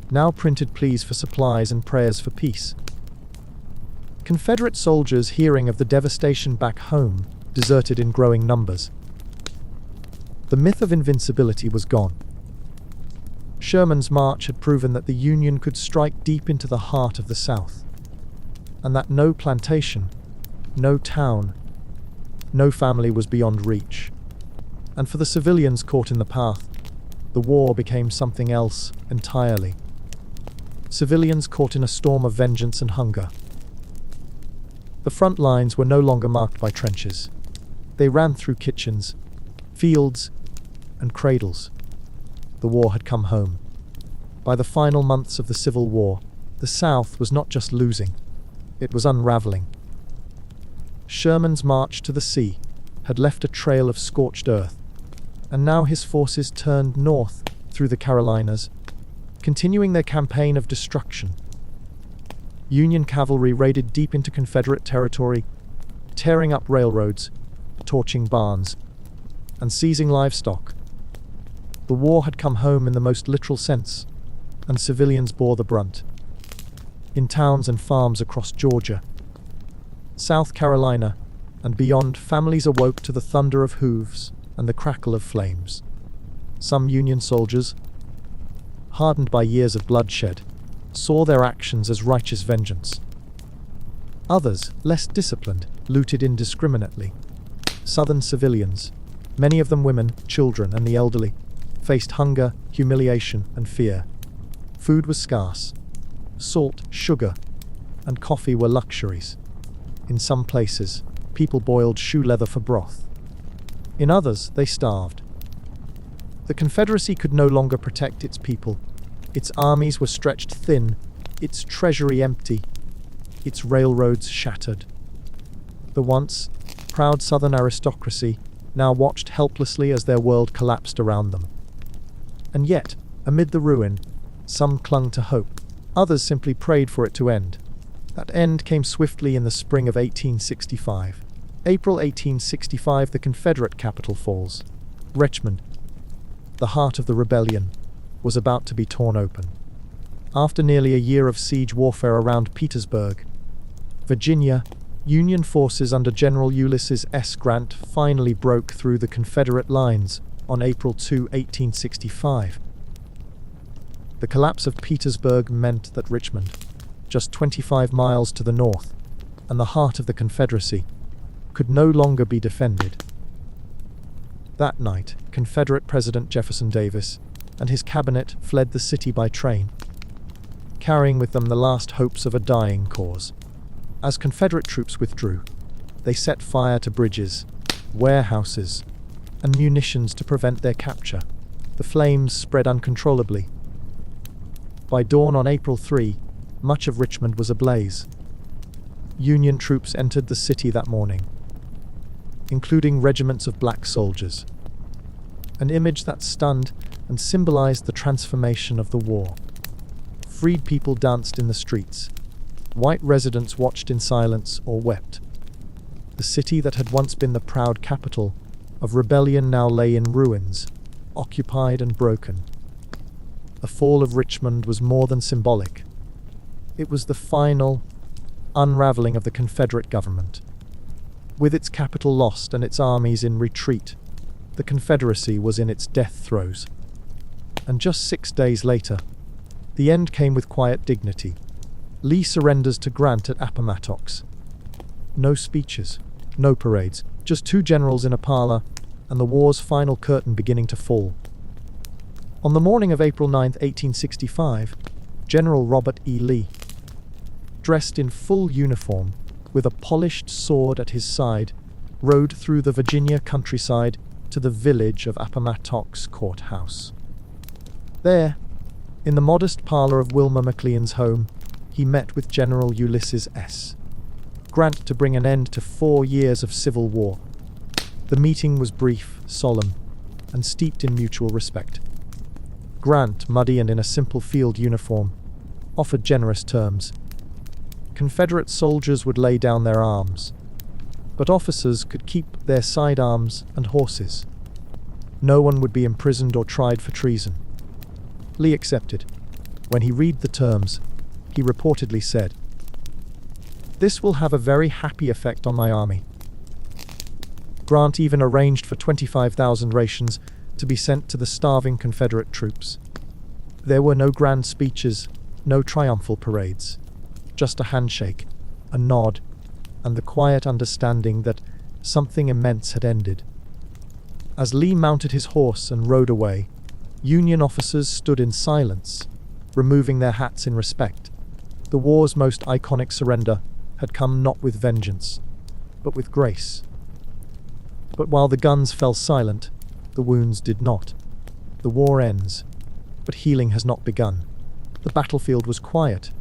now printed pleas for supplies and prayers for peace. Confederate soldiers, hearing of the devastation back home, deserted in growing numbers. The myth of invincibility was gone. Sherman's march had proven that the Union could strike deep into the heart of the South, and that no plantation, no town, no family was beyond reach. And for the civilians caught in the path, the war became something else entirely. Civilians caught in a storm of vengeance and hunger. The front lines were no longer marked by trenches. They ran through kitchens, fields, and cradles. The war had come home. By the final months of the Civil War, the South was not just losing, it was unraveling. Sherman's march to the sea had left a trail of scorched earth, and now his forces turned north through the Carolinas, continuing their campaign of destruction. Union cavalry raided deep into Confederate territory, tearing up railroads, torching barns, and seizing livestock. The war had come home in the most literal sense, and civilians bore the brunt. In towns and farms across Georgia, South Carolina, and beyond, families awoke to the thunder of hooves and the crackle of flames. Some Union soldiers, hardened by years of bloodshed, saw their actions as righteous vengeance. Others, less disciplined, looted indiscriminately. Southern civilians, many of them women, children, and the elderly, faced hunger, humiliation, and fear. Food was scarce. Salt, sugar, and coffee were luxuries. In some places, people boiled shoe leather for broth. In others, they starved. The Confederacy could no longer protect its people. Its armies were stretched thin, its treasury empty, its railroads shattered. The once proud Southern aristocracy now watched helplessly as their world collapsed around them. And yet, amid the ruin, some clung to hope. Others simply prayed for it to end. That end came swiftly in the spring of 1865. April 1865, the Confederate capital falls. Richmond, the heart of the rebellion, was about to be torn open. After nearly a year of siege warfare around Petersburg, Virginia, Union forces under General Ulysses S. Grant finally broke through the Confederate lines on April 2, 1865. The collapse of Petersburg meant that Richmond, just 25 miles to the north, and the heart of the Confederacy, could no longer be defended. That night, Confederate President Jefferson Davis and his cabinet fled the city by train, carrying with them the last hopes of a dying cause. As Confederate troops withdrew, they set fire to bridges, warehouses, and munitions to prevent their capture. The flames spread uncontrollably. By dawn on April 3, much of Richmond was ablaze. Union troops entered the city that morning, including regiments of black soldiers, an image that stunned and symbolized the transformation of the war. Freed people danced in the streets. White residents watched in silence or wept. The city that had once been the proud capital of rebellion now lay in ruins, occupied and broken. The fall of Richmond was more than symbolic. It was the final unraveling of the Confederate government. With its capital lost and its armies in retreat, the Confederacy was in its death throes. And just 6 days later, the end came with quiet dignity. Lee surrenders to Grant at Appomattox. No speeches, no parades, just two generals in a parlor, and the war's final curtain beginning to fall. On the morning of April 9, 1865, General Robert E. Lee, dressed in full uniform, with a polished sword at his side, rode through the Virginia countryside to the village of Appomattox Courthouse. There, in the modest parlor of Wilmer McLean's home, he met with General Ulysses S. Grant to bring an end to 4 years of civil war. The meeting was brief, solemn, and steeped in mutual respect. Grant, muddy and in a simple field uniform, offered generous terms. Confederate soldiers would lay down their arms, but officers could keep their sidearms and horses. No one would be imprisoned or tried for treason. Lee accepted. When he read the terms, he reportedly said, "This will have a very happy effect on my army." Grant even arranged for 25,000 rations to be sent to the starving Confederate troops. There were no grand speeches, no triumphal parades, just a handshake, a nod, and the quiet understanding that something immense had ended. As Lee mounted his horse and rode away, Union officers stood in silence, removing their hats in respect. The war's most iconic surrender had come not with vengeance, but with grace. But while the guns fell silent, the wounds did not. The war ends, but healing has not begun. The battlefield was quiet,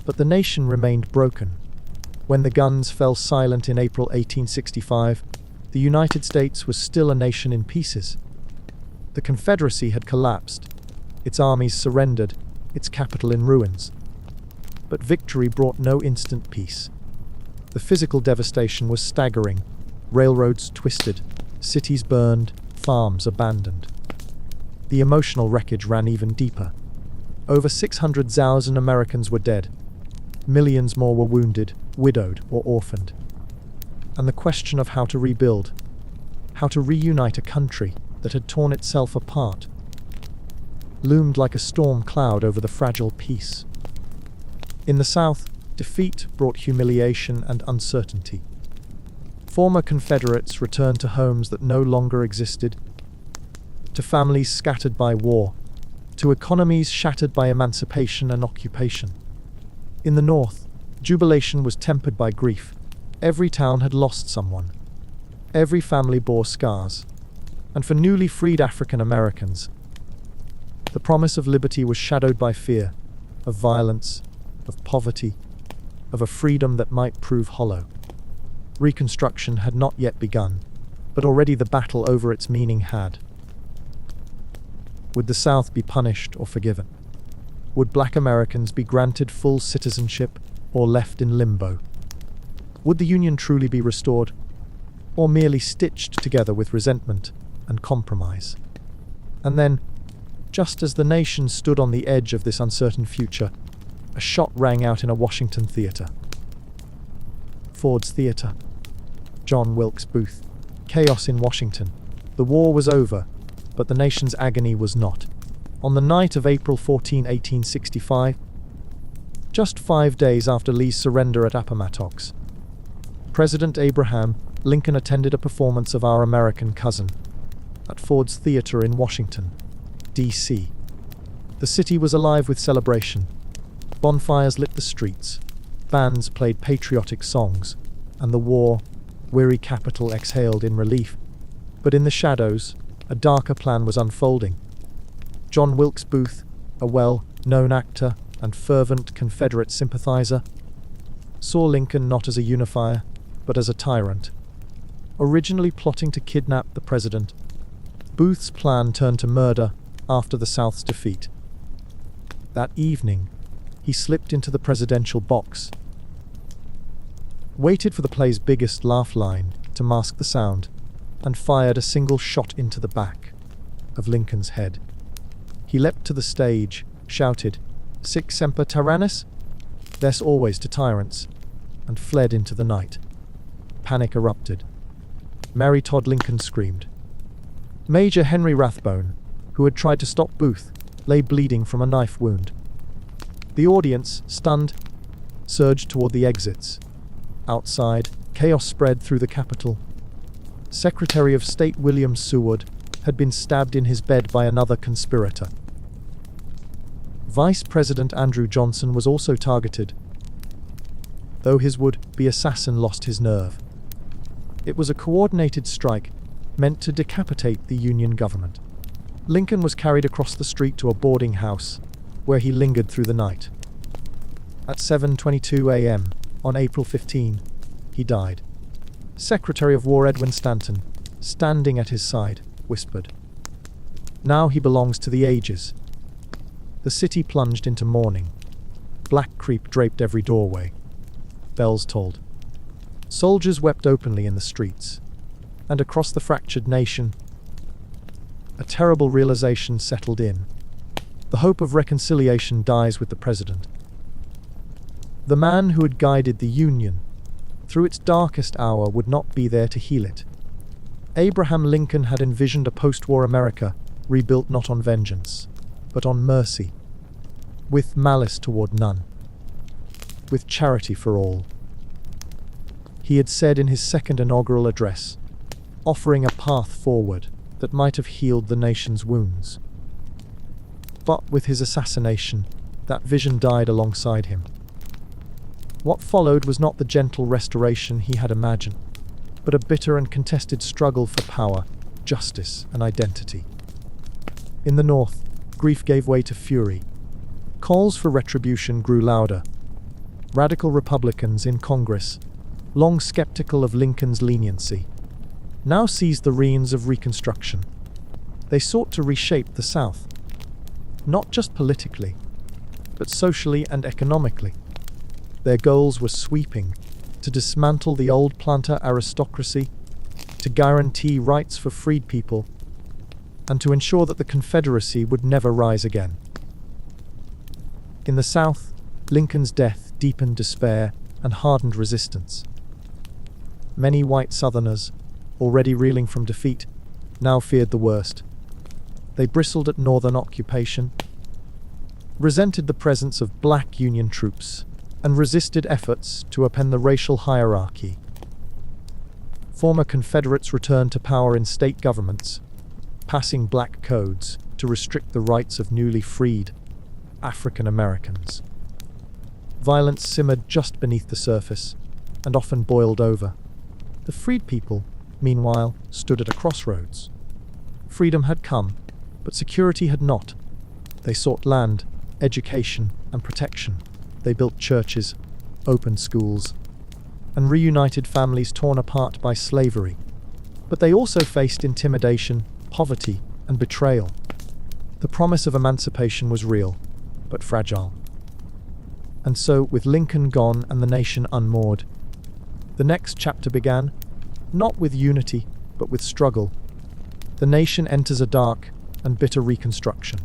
but the nation remained broken. When the guns fell silent in April 1865, the United States was still a nation in pieces. The Confederacy had collapsed, its armies surrendered, its capital in ruins. But victory brought no instant peace. The physical devastation was staggering. Railroads twisted, cities burned, farms abandoned. The emotional wreckage ran even deeper. Over 600,000 Americans were dead. Millions more were wounded, widowed, or orphaned. And the question of how to rebuild, how to reunite a country that had torn itself apart, loomed like a storm cloud over the fragile peace. In the South, defeat brought humiliation and uncertainty. Former Confederates returned to homes that no longer existed, to families scattered by war, to economies shattered by emancipation and occupation. In the North, jubilation was tempered by grief. Every town had lost someone. Every family bore scars. And for newly freed African Americans, the promise of liberty was shadowed by fear, of violence, of poverty, of a freedom that might prove hollow. Reconstruction had not yet begun, but already the battle over its meaning had. Would the South be punished or forgiven? Would Black Americans be granted full citizenship or left in limbo? Would the Union truly be restored, or merely stitched together with resentment and compromise? And then, just as the nation stood on the edge of this uncertain future, a shot rang out in a Washington theater. Ford's Theater. John Wilkes Booth. Chaos in Washington. The war was over, but the nation's agony was not. On the night of April 14, 1865, just 5 days after Lee's surrender at Appomattox, President Abraham Lincoln attended a performance of Our American Cousin at Ford's Theater in Washington, D.C. The city was alive with celebration. Bonfires lit the streets, bands played patriotic songs, and the weary capital exhaled in relief. But in the shadows, a darker plan was unfolding. John Wilkes Booth, a well-known actor and fervent Confederate sympathizer, saw Lincoln not as a unifier, but as a tyrant. Originally plotting to kidnap the president, Booth's plan turned to murder after the South's defeat. That evening, he slipped into the presidential box, waited for the play's biggest laugh line to mask the sound, and fired a single shot into the back of Lincoln's head. He leapt to the stage, shouted, "Sic semper tyrannis? Thus always to tyrants," and fled into the night. Panic erupted. Mary Todd Lincoln screamed. Major Henry Rathbone, who had tried to stop Booth, lay bleeding from a knife wound. The audience, stunned, surged toward the exits. Outside, chaos spread through the Capitol. Secretary of State William Seward had been stabbed in his bed by another conspirator. Vice President Andrew Johnson was also targeted, though his would-be assassin lost his nerve. It was a coordinated strike meant to decapitate the Union government. Lincoln was carried across the street to a boarding house, where he lingered through the night. At 7:22 a.m. on April 15, he died. Secretary of War Edwin Stanton, standing at his side, whispered, "Now he belongs to the ages." The city plunged into mourning. Black creep draped every doorway. Bells tolled. Soldiers wept openly in the streets. And across the fractured nation, a terrible realization settled in. The hope of reconciliation dies with the president. The man who had guided the Union through its darkest hour would not be there to heal it. Abraham Lincoln had envisioned a post-war America rebuilt not on vengeance, but on mercy, with malice toward none, with charity for all. He had said in his second inaugural address, offering a path forward that might have healed the nation's wounds. But with his assassination, that vision died alongside him. What followed was not the gentle restoration he had imagined, but a bitter and contested struggle for power, justice, and identity. In the North, grief gave way to fury. Calls for retribution grew louder. Radical Republicans in Congress, long skeptical of Lincoln's leniency, now seized the reins of Reconstruction. They sought to reshape the South, not just politically, but socially and economically. Their goals were sweeping: to dismantle the old planter aristocracy, to guarantee rights for freed people, and to ensure that the Confederacy would never rise again. In the South, Lincoln's death deepened despair and hardened resistance. Many white Southerners, already reeling from defeat, now feared the worst. They bristled at Northern occupation, resented the presence of black Union troops, and resisted efforts to upend the racial hierarchy. Former Confederates returned to power in state governments, passing black codes to restrict the rights of newly freed African Americans. Violence simmered just beneath the surface and often boiled over. The freed people, meanwhile, stood at a crossroads. Freedom had come, but security had not. They sought land, education, and protection. They built churches, opened schools, and reunited families torn apart by slavery. But they also faced intimidation, poverty, and betrayal. The promise of emancipation was real, but fragile. And so, with Lincoln gone and the nation unmoored, the next chapter began, not with unity, but with struggle. The nation enters a dark and bitter reconstruction,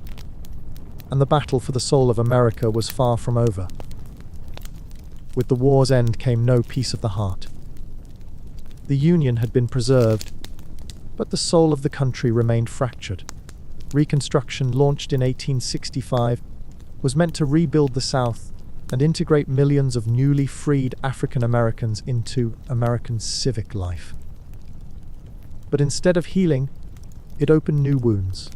and the battle for the soul of America was far from over. With the war's end came no peace of the heart. The Union had been preserved, but the soul of the country remained fractured. Reconstruction, launched in 1865, was meant to rebuild the South and integrate millions of newly freed African Americans into American civic life. But instead of healing, it opened new wounds.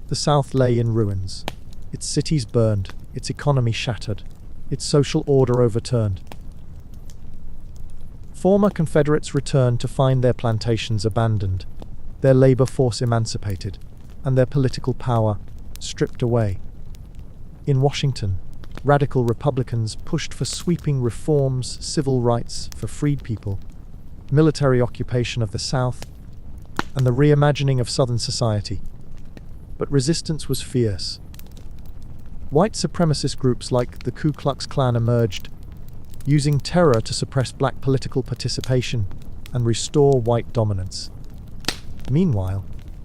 The South lay in ruins, its cities burned, its economy shattered, its social order overturned. Former Confederates returned to find their plantations abandoned, their labor force emancipated, and their political power stripped away. In Washington, radical Republicans pushed for sweeping reforms, civil rights for freed people, military occupation of the South, and the reimagining of Southern society. But resistance was fierce. White supremacist groups like the Ku Klux Klan emerged, using terror to suppress black political participation and restore white dominance. Meanwhile,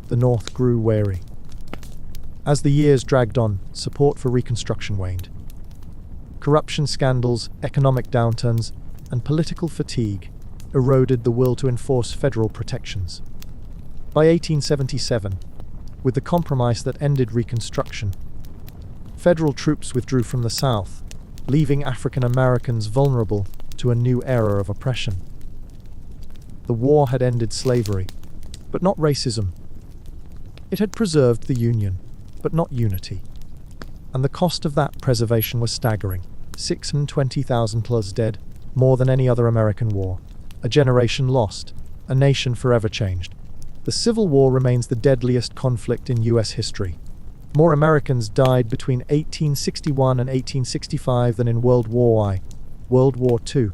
the North grew wary. As the years dragged on, support for Reconstruction waned. Corruption scandals, economic downturns, and political fatigue eroded the will to enforce federal protections. By 1877, with the compromise that ended Reconstruction, federal troops withdrew from the South, leaving African Americans vulnerable to a new era of oppression. The war had ended slavery, but not racism. It had preserved the Union, but not unity. And the cost of that preservation was staggering: 620,000 plus dead, more than any other American war. A generation lost, a nation forever changed. The Civil War remains the deadliest conflict in U.S. history. More Americans died between 1861 and 1865 than in World War I, World War II,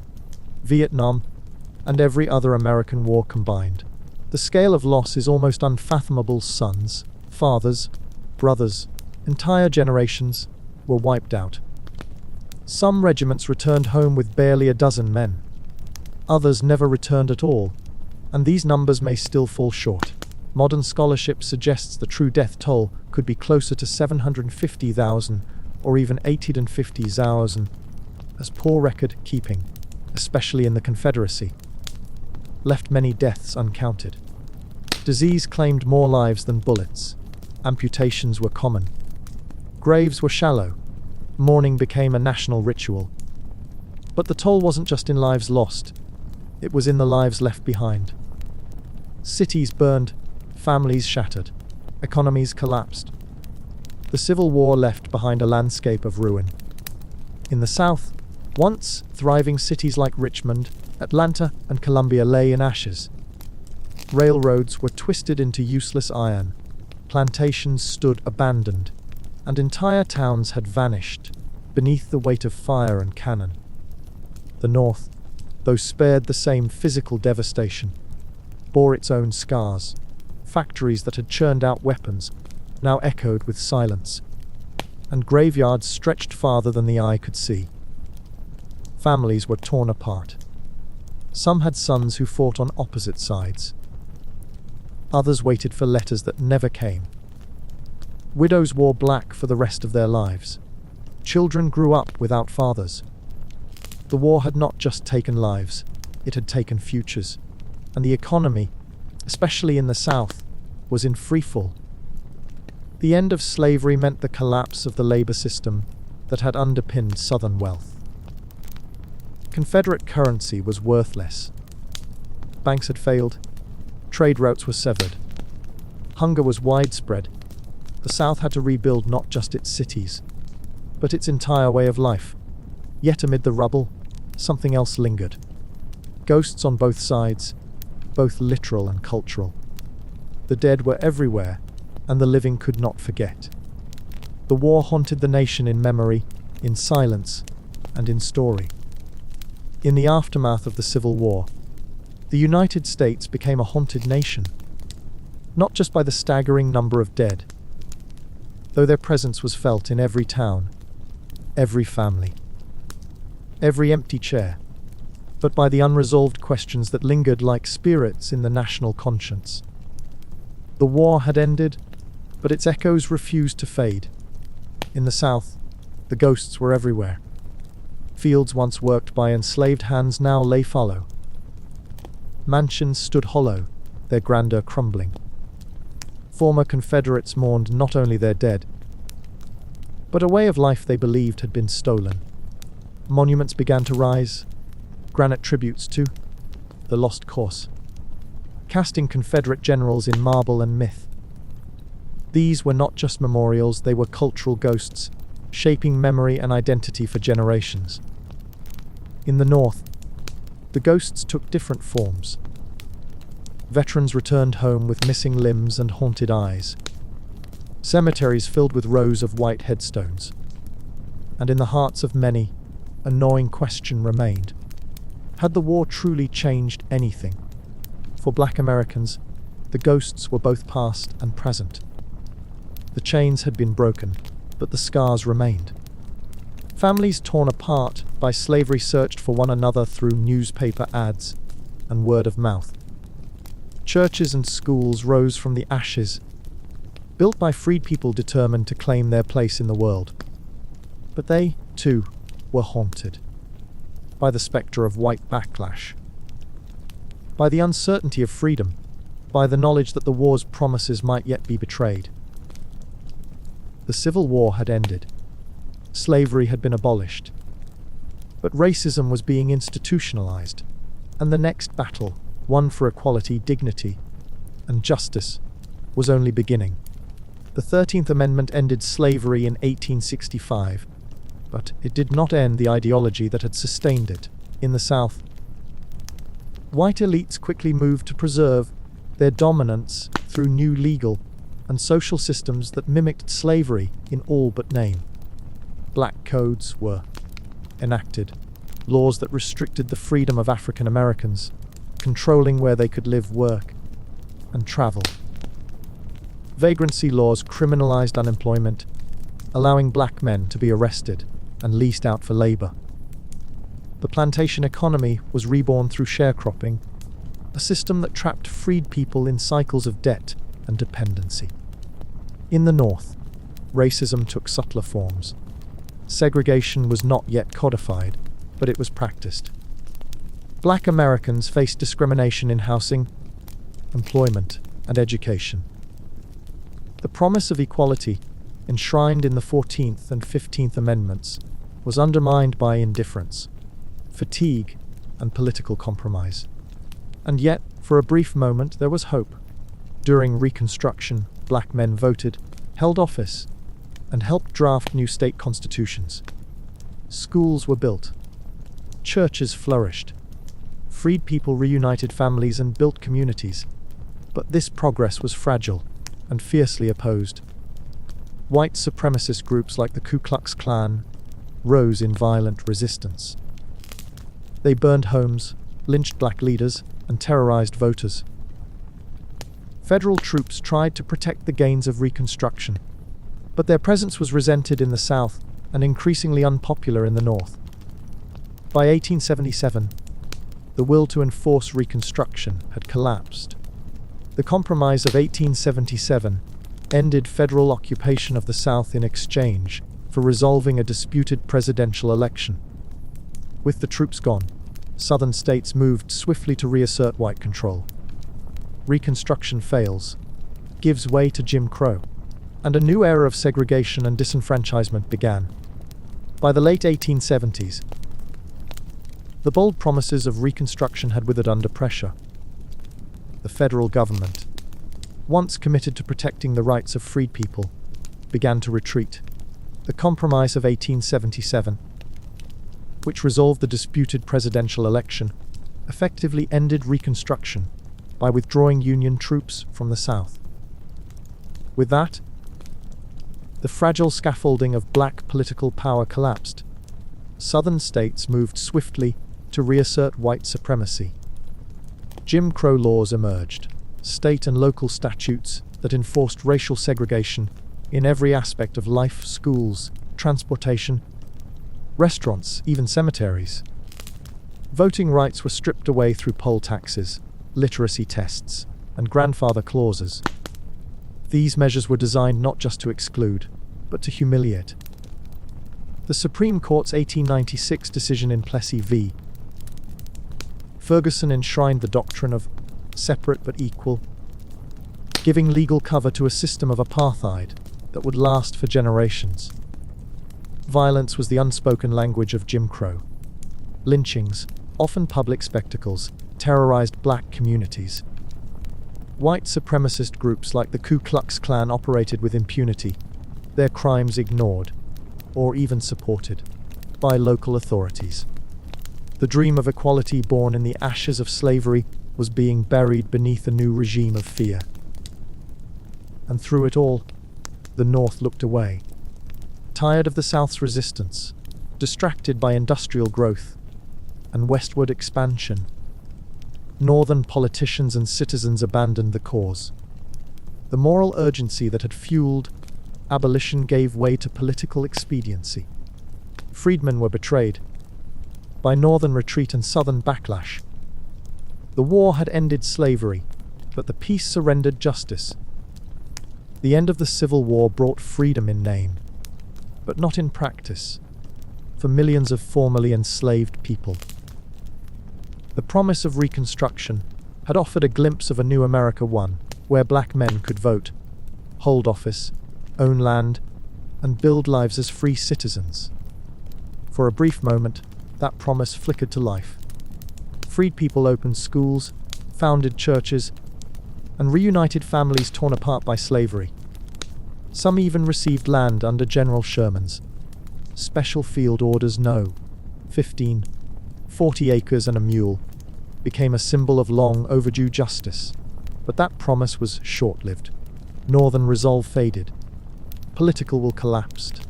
Vietnam, and every other American war combined. The scale of loss is almost unfathomable. Sons, fathers, brothers, entire generations were wiped out. Some regiments returned home with barely a dozen men. Others never returned at all, and these numbers may still fall short. Modern scholarship suggests the true death toll could be closer to 750,000 or even 850,000, as poor record keeping, especially in the Confederacy, left many deaths uncounted. Disease claimed more lives than bullets. Amputations were common. Graves were shallow. Mourning became a national ritual. But the toll wasn't just in lives lost. It was in the lives left behind. Cities burned, families shattered, economies collapsed. The Civil War left behind a landscape of ruin. In the South, once thriving cities like Richmond, Atlanta, and Columbia lay in ashes. Railroads were twisted into useless iron. Plantations stood abandoned, and entire towns had vanished beneath the weight of fire and cannon. The North, though spared the same physical devastation, bore its own scars. Factories that had churned out weapons now echoed with silence, and graveyards stretched farther than the eye could see. Families were torn apart. Some had sons who fought on opposite sides. Others waited for letters that never came. Widows wore black for the rest of their lives. Children grew up without fathers. The war had not just taken lives, it had taken futures, and the economy, especially in the South, was in freefall. The end of slavery meant the collapse of the labor system that had underpinned Southern wealth. Confederate currency was worthless. Banks had failed. Trade routes were severed. Hunger was widespread. The South had to rebuild not just its cities, but its entire way of life. Yet amid the rubble, something else lingered. Ghosts on both sides, both literal and cultural. The dead were everywhere, and the living could not forget. The war haunted the nation in memory, in silence, and in story. In the aftermath of the Civil War, the United States became a haunted nation, not just by the staggering number of dead, though their presence was felt in every town, every family, every empty chair, but by the unresolved questions that lingered like spirits in the national conscience. The war had ended, but its echoes refused to fade. In the South, the ghosts were everywhere. Fields once worked by enslaved hands now lay fallow. Mansions stood hollow, their grandeur crumbling. Former Confederates mourned not only their dead, but a way of life they believed had been stolen. Monuments began to rise, granite tributes to the lost cause, casting Confederate generals in marble and myth. These were not just memorials, they were cultural ghosts, shaping memory and identity for generations. In the North, the ghosts took different forms. Veterans returned home with missing limbs and haunted eyes. Cemeteries filled with rows of white headstones. And in the hearts of many, a gnawing question remained. Had the war truly changed anything? For Black Americans, the ghosts were both past and present. The chains had been broken, but the scars remained. Families torn apart by slavery searched for one another through newspaper ads and word of mouth. Churches and schools rose from the ashes, built by freed people determined to claim their place in the world. But they, too, were haunted by the spectre of white backlash, by the uncertainty of freedom, by the knowledge that the war's promises might yet be betrayed. The Civil War had ended. Slavery had been abolished. But racism was being institutionalized, and the next battle, one for equality, dignity, and justice, was only beginning. The 13th Amendment ended slavery in 1865, but it did not end the ideology that had sustained it. In the South, white elites quickly moved to preserve their dominance through new legal and social systems that mimicked slavery in all but name. Black codes were enacted, laws that restricted the freedom of African Americans, controlling where they could live, work, and travel. Vagrancy laws criminalized unemployment, allowing black men to be arrested and leased out for labor. The plantation economy was reborn through sharecropping, a system that trapped freed people in cycles of debt and dependency. In the North, racism took subtler forms. Segregation was not yet codified, but it was practiced. Black Americans faced discrimination in housing, employment, and education. The promise of equality, enshrined in the 14th and 15th Amendments, was undermined by indifference, fatigue, and political compromise. And yet, for a brief moment, there was hope. During Reconstruction, black men voted, held office, and helped draft new state constitutions. Schools were built. Churches flourished. Freed people reunited families and built communities. But this progress was fragile and fiercely opposed. White supremacist groups like the Ku Klux Klan rose in violent resistance. They burned homes, lynched black leaders, and terrorized voters. Federal troops tried to protect the gains of Reconstruction, but their presence was resented in the South and increasingly unpopular in the North. By 1877, the will to enforce Reconstruction had collapsed. The Compromise of 1877 ended federal occupation of the South in exchange for resolving a disputed presidential election. With the troops gone, Southern states moved swiftly to reassert white control. Reconstruction fails, gives way to Jim Crow, and a new era of segregation and disenfranchisement began. By the late 1870s, the bold promises of Reconstruction had withered under pressure. The federal government, once committed to protecting the rights of freed people, began to retreat. The Compromise of 1877, which resolved the disputed presidential election, effectively ended Reconstruction by withdrawing Union troops from the South. With that, the fragile scaffolding of black political power collapsed. Southern states moved swiftly to reassert white supremacy. Jim Crow laws emerged, state and local statutes that enforced racial segregation in every aspect of life: schools, transportation, restaurants, even cemeteries. Voting rights were stripped away through poll taxes, literacy tests, and grandfather clauses. These measures were designed not just to exclude, but to humiliate. The Supreme Court's 1896 decision in Plessy v. Ferguson enshrined the doctrine of separate but equal, giving legal cover to a system of apartheid that would last for generations. Violence was the unspoken language of Jim Crow. Lynchings, often public spectacles, terrorized black communities. White supremacist groups like the Ku Klux Klan operated with impunity, their crimes ignored, or even supported, by local authorities. The dream of equality born in the ashes of slavery was being buried beneath a new regime of fear. And through it all, the North looked away, tired of the South's resistance, distracted by industrial growth and westward expansion. Northern politicians and citizens abandoned the cause. The moral urgency that had fueled abolition gave way to political expediency. Freedmen were betrayed by Northern retreat and Southern backlash. The war had ended slavery, but the peace surrendered justice. The end of the Civil War brought freedom in name, but not in practice, for millions of formerly enslaved people. The promise of Reconstruction had offered a glimpse of a new America, one where black men could vote, hold office, own land, and build lives as free citizens. For a brief moment, that promise flickered to life. Freed people opened schools, founded churches, and reunited families torn apart by slavery. Some even received land under General Sherman's Special Field Orders No. 15, 40 acres and a mule, became a symbol of long overdue justice. But that promise was short-lived. Northern resolve faded. Political will collapsed.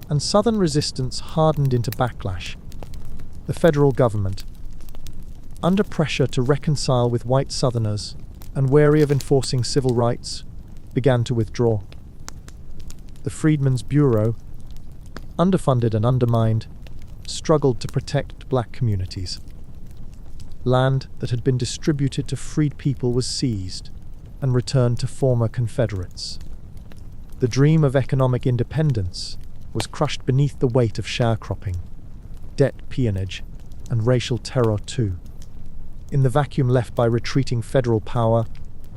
And Southern resistance hardened into backlash. The federal government, under pressure to reconcile with white Southerners and wary of enforcing civil rights, began to withdraw. The Freedmen's Bureau, underfunded and undermined, struggled to protect black communities. Land that had been distributed to freed people was seized and returned to former Confederates. The dream of economic independence was crushed beneath the weight of sharecropping, debt peonage, and racial terror too. In the vacuum left by retreating federal power,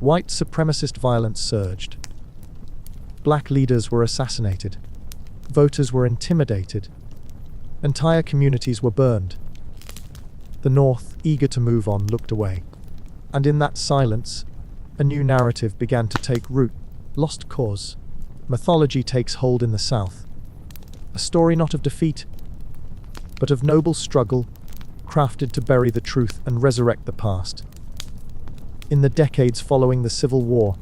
white supremacist violence surged. Black leaders were assassinated. Voters were intimidated. Entire communities were burned. The North, eager to move on, looked away. And in that silence, a new narrative began to take root. Lost cause. Mythology takes hold in the South. A story not of defeat, but of noble struggle, crafted to bury the truth and resurrect the past. In the decades following the Civil War,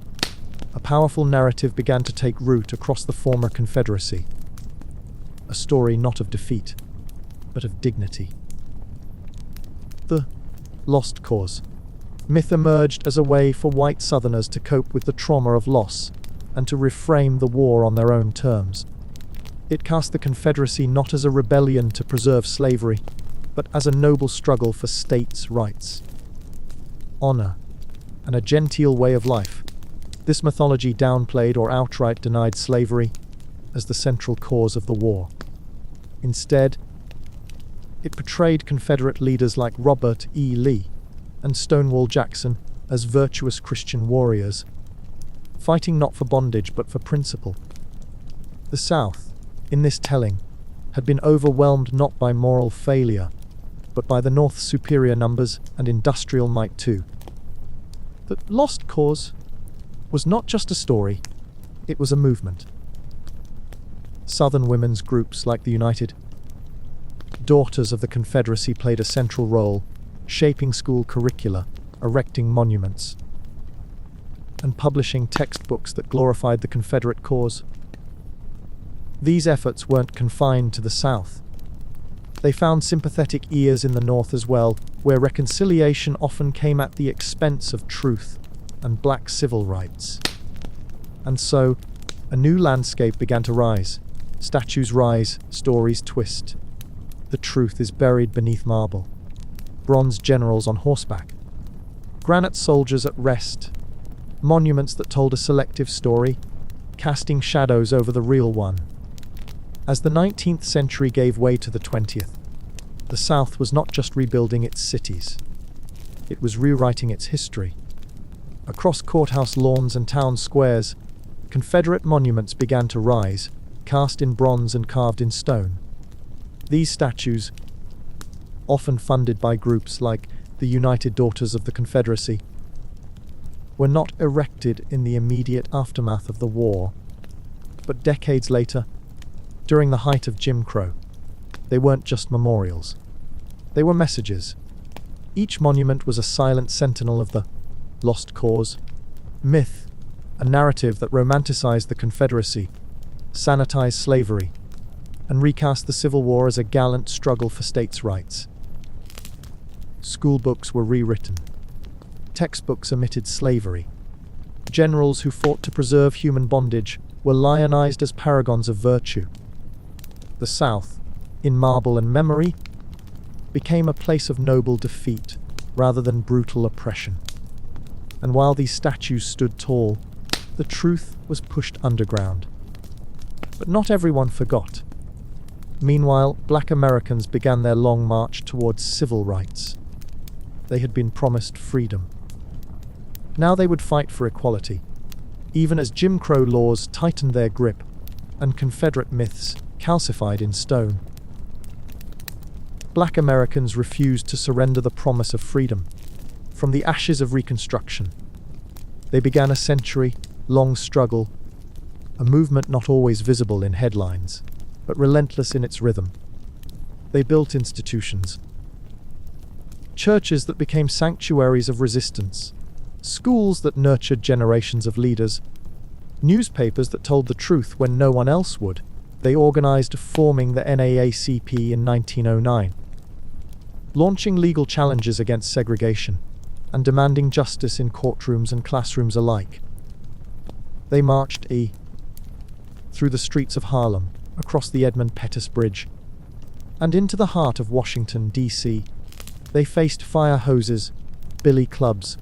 a powerful narrative began to take root across the former Confederacy. A story not of defeat, but of dignity. The lost cause myth emerged as a way for white Southerners to cope with the trauma of loss and to reframe the war on their own terms. It cast the Confederacy not as a rebellion to preserve slavery, but as a noble struggle for states' rights, honor, and a genteel way of life. This mythology downplayed or outright denied slavery as the central cause of the war. Instead, it portrayed Confederate leaders like Robert E. Lee and Stonewall Jackson as virtuous Christian warriors, fighting not for bondage but for principle. The South, in this telling, had been overwhelmed not by moral failure, but by the North's superior numbers and industrial might too. The lost cause was not just a story, it was a movement. Southern women's groups like the United Daughters of the Confederacy played a central role, shaping school curricula, erecting monuments, and publishing textbooks that glorified the Confederate cause. These efforts weren't confined to the South. They found sympathetic ears in the North as well, where reconciliation often came at the expense of truth and black civil rights. And so, a new landscape began to rise. Statues rise, stories twist. The truth is buried beneath marble. Bronze generals on horseback. Granite soldiers at rest. Monuments that told a selective story, casting shadows over the real one. As the 19th century gave way to the 20th, the South was not just rebuilding its cities. It was rewriting its history. Across courthouse lawns and town squares, Confederate monuments began to rise, cast in bronze and carved in stone. These statues, often funded by groups like the United Daughters of the Confederacy, were not erected in the immediate aftermath of the war, but decades later, during the height of Jim Crow. They weren't just memorials. They were messages. Each monument was a silent sentinel of the lost cause, myth, a narrative that romanticized the Confederacy, sanitized slavery, and recast the Civil War as a gallant struggle for states' rights. School books were rewritten. Textbooks omitted slavery. Generals who fought to preserve human bondage were lionized as paragons of virtue. The South, in marble and memory, became a place of noble defeat rather than brutal oppression. And while these statues stood tall, the truth was pushed underground. But not everyone forgot. Meanwhile, black Americans began their long march towards civil rights. They had been promised freedom. Now they would fight for equality, even as Jim Crow laws tightened their grip and Confederate myths calcified in stone. Black Americans refused to surrender the promise of freedom. From the ashes of Reconstruction, they began a century-long struggle, a movement not always visible in headlines, but relentless in its rhythm. They built institutions, churches that became sanctuaries of resistance, schools that nurtured generations of leaders, newspapers that told the truth when no one else would. They organized, forming the NAACP in 1909, launching legal challenges against segregation and demanding justice in courtrooms and classrooms alike. They marched through the streets of Harlem, across the Edmund Pettus Bridge, and into the heart of Washington, D.C. They faced fire hoses, billy clubs,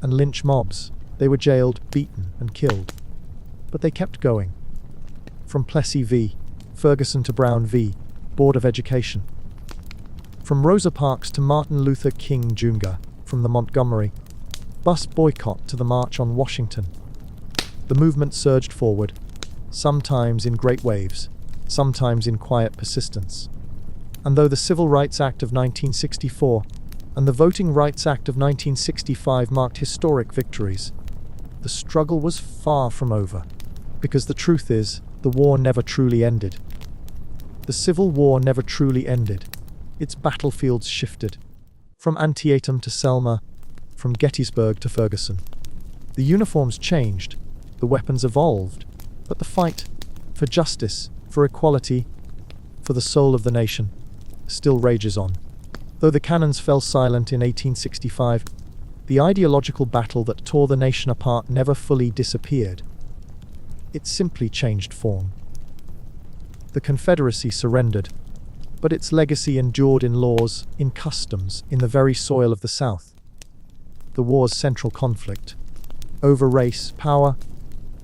and lynch mobs. They were jailed, beaten, and killed. But they kept going. From Plessy v. Ferguson to Brown v. Board of Education. From Rosa Parks to Martin Luther King Jr., from the Montgomery bus boycott to the March on Washington. The movement surged forward, sometimes in great waves, sometimes in quiet persistence. And though the Civil Rights Act of 1964 and the Voting Rights Act of 1965 marked historic victories, the struggle was far from over. Because the truth is, the war never truly ended. The Civil War never truly ended. Its battlefields shifted. From Antietam to Selma, from Gettysburg to Ferguson. The uniforms changed, the weapons evolved, but the fight for justice, for equality, for the soul of the nation, still rages on. Though the cannons fell silent in 1865, the ideological battle that tore the nation apart never fully disappeared. It simply changed form. The Confederacy surrendered, but its legacy endured in laws, in customs, in the very soil of the South. The war's central conflict, over race, power,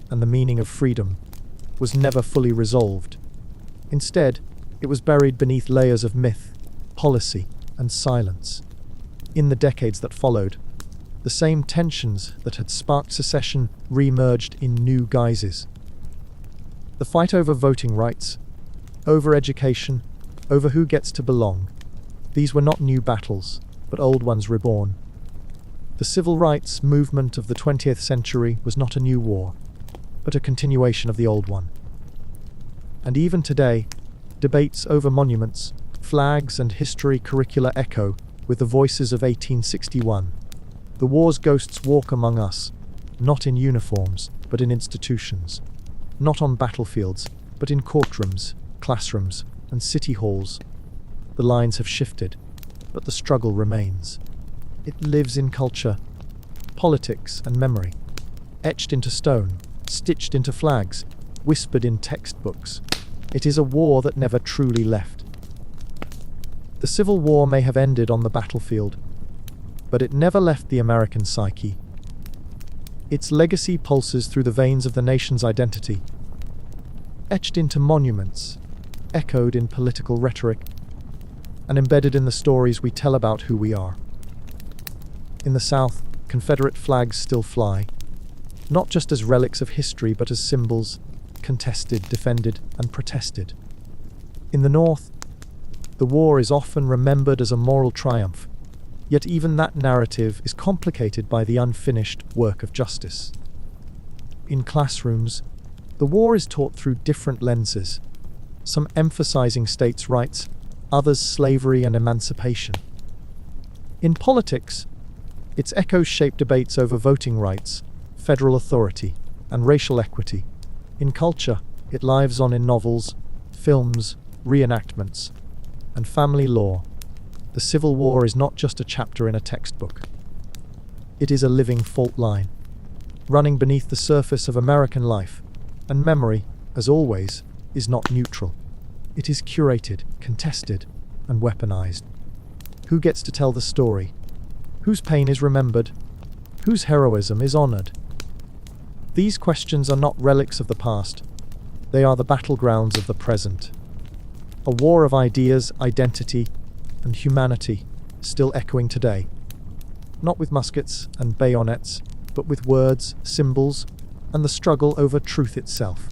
and the meaning of freedom, was never fully resolved. Instead, it was buried beneath layers of myth, policy, and silence. In the decades that followed, the same tensions that had sparked secession re-emerged in new guises. The fight over voting rights, over education, over who gets to belong. These were not new battles, but old ones reborn. The civil rights movement of the 20th century was not a new war, but a continuation of the old one. And even today, debates over monuments, flags, and history curricula echo with the voices of 1861. The war's ghosts walk among us, not in uniforms, but in institutions. Not on battlefields, but in courtrooms, classrooms, and city halls. The lines have shifted, but the struggle remains. It lives in culture, politics, and memory. Etched into stone, stitched into flags, whispered in textbooks. It is a war that never truly left. The Civil War may have ended on the battlefield, but it never left the American psyche. Its legacy pulses through the veins of the nation's identity, etched into monuments, echoed in political rhetoric, and embedded in the stories we tell about who we are. In the South, Confederate flags still fly, not just as relics of history, but as symbols, contested, defended, and protested. In the North, the war is often remembered as a moral triumph, yet even that narrative is complicated by the unfinished work of justice. In classrooms, the war is taught through different lenses, some emphasizing states' rights, others slavery and emancipation. In politics, its echoes shape debates over voting rights, federal authority, and racial equity. In culture, it lives on in novels, films, reenactments, and family lore. The Civil War is not just a chapter in a textbook. It is a living fault line, running beneath the surface of American life, and memory, as always, is not neutral. It is curated, contested, and weaponized. Who gets to tell the story? Whose pain is remembered? Whose heroism is honored? These questions are not relics of the past. They are the battlegrounds of the present. A war of ideas, identity, and humanity, still echoing today. Not with muskets and bayonets, but with words, symbols, and the struggle over truth itself.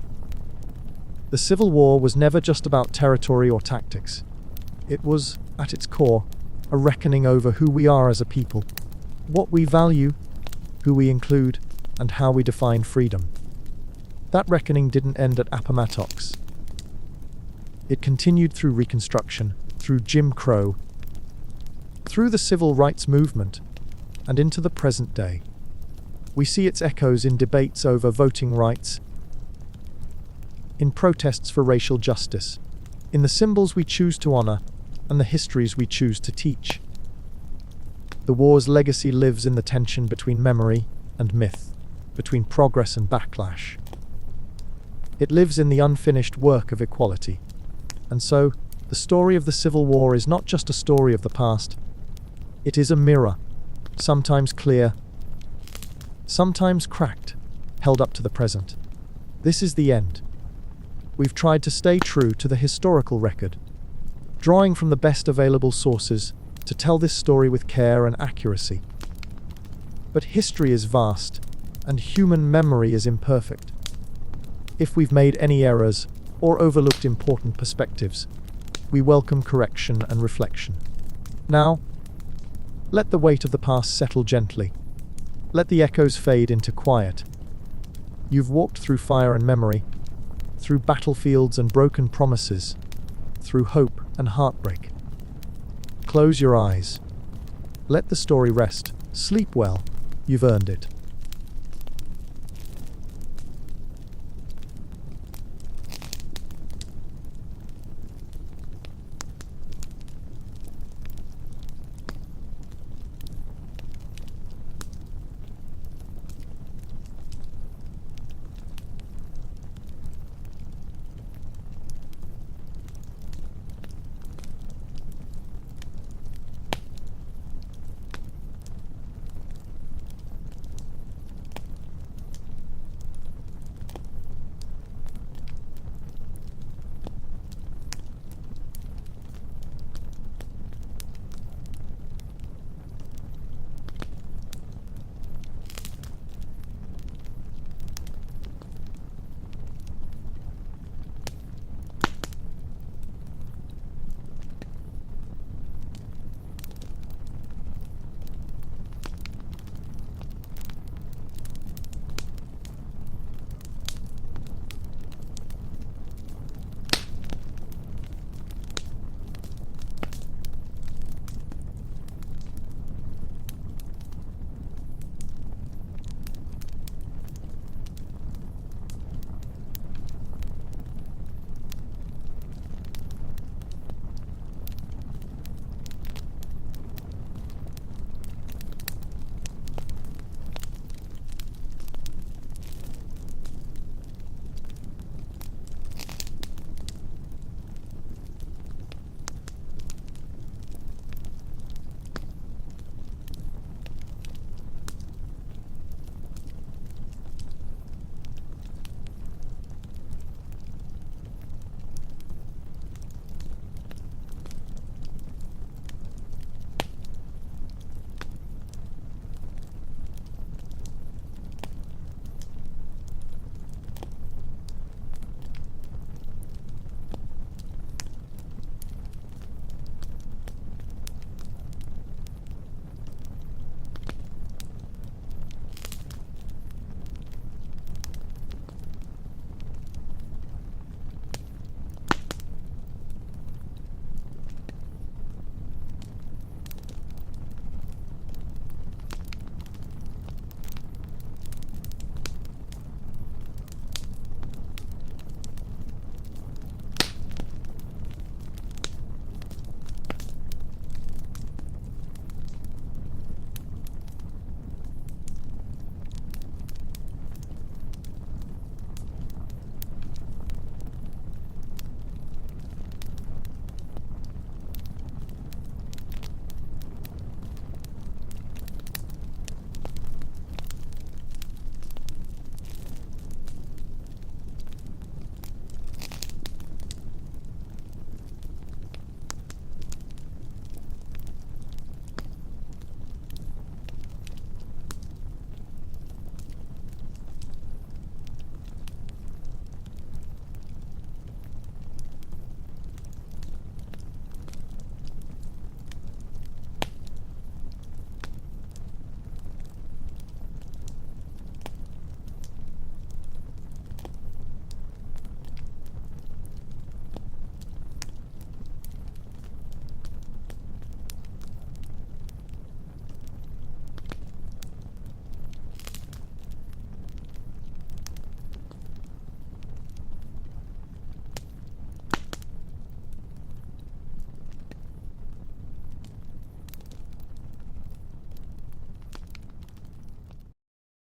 The Civil War was never just about territory or tactics. It was, at its core, a reckoning over who we are as a people, what we value, who we include, and how we define freedom. That reckoning didn't end at Appomattox. It continued through Reconstruction, through Jim Crow, through the Civil Rights Movement, and into the present day. We see its echoes in debates over voting rights, in protests for racial justice, in the symbols we choose to honor, and the histories we choose to teach. The war's legacy lives in the tension between memory and myth, between progress and backlash. It lives in the unfinished work of equality. And so, the story of the Civil War is not just a story of the past. It is a mirror, sometimes clear, sometimes cracked, held up to the present. This is the end. We've tried to stay true to the historical record, drawing from the best available sources to tell this story with care and accuracy. But history is vast, and human memory is imperfect. If we've made any errors or overlooked important perspectives, we welcome correction and reflection. Now, let the weight of the past settle gently. Let the echoes fade into quiet. You've walked through fire and memory, through battlefields and broken promises, through hope and heartbreak. Close your eyes. Let the story rest. Sleep well. You've earned it.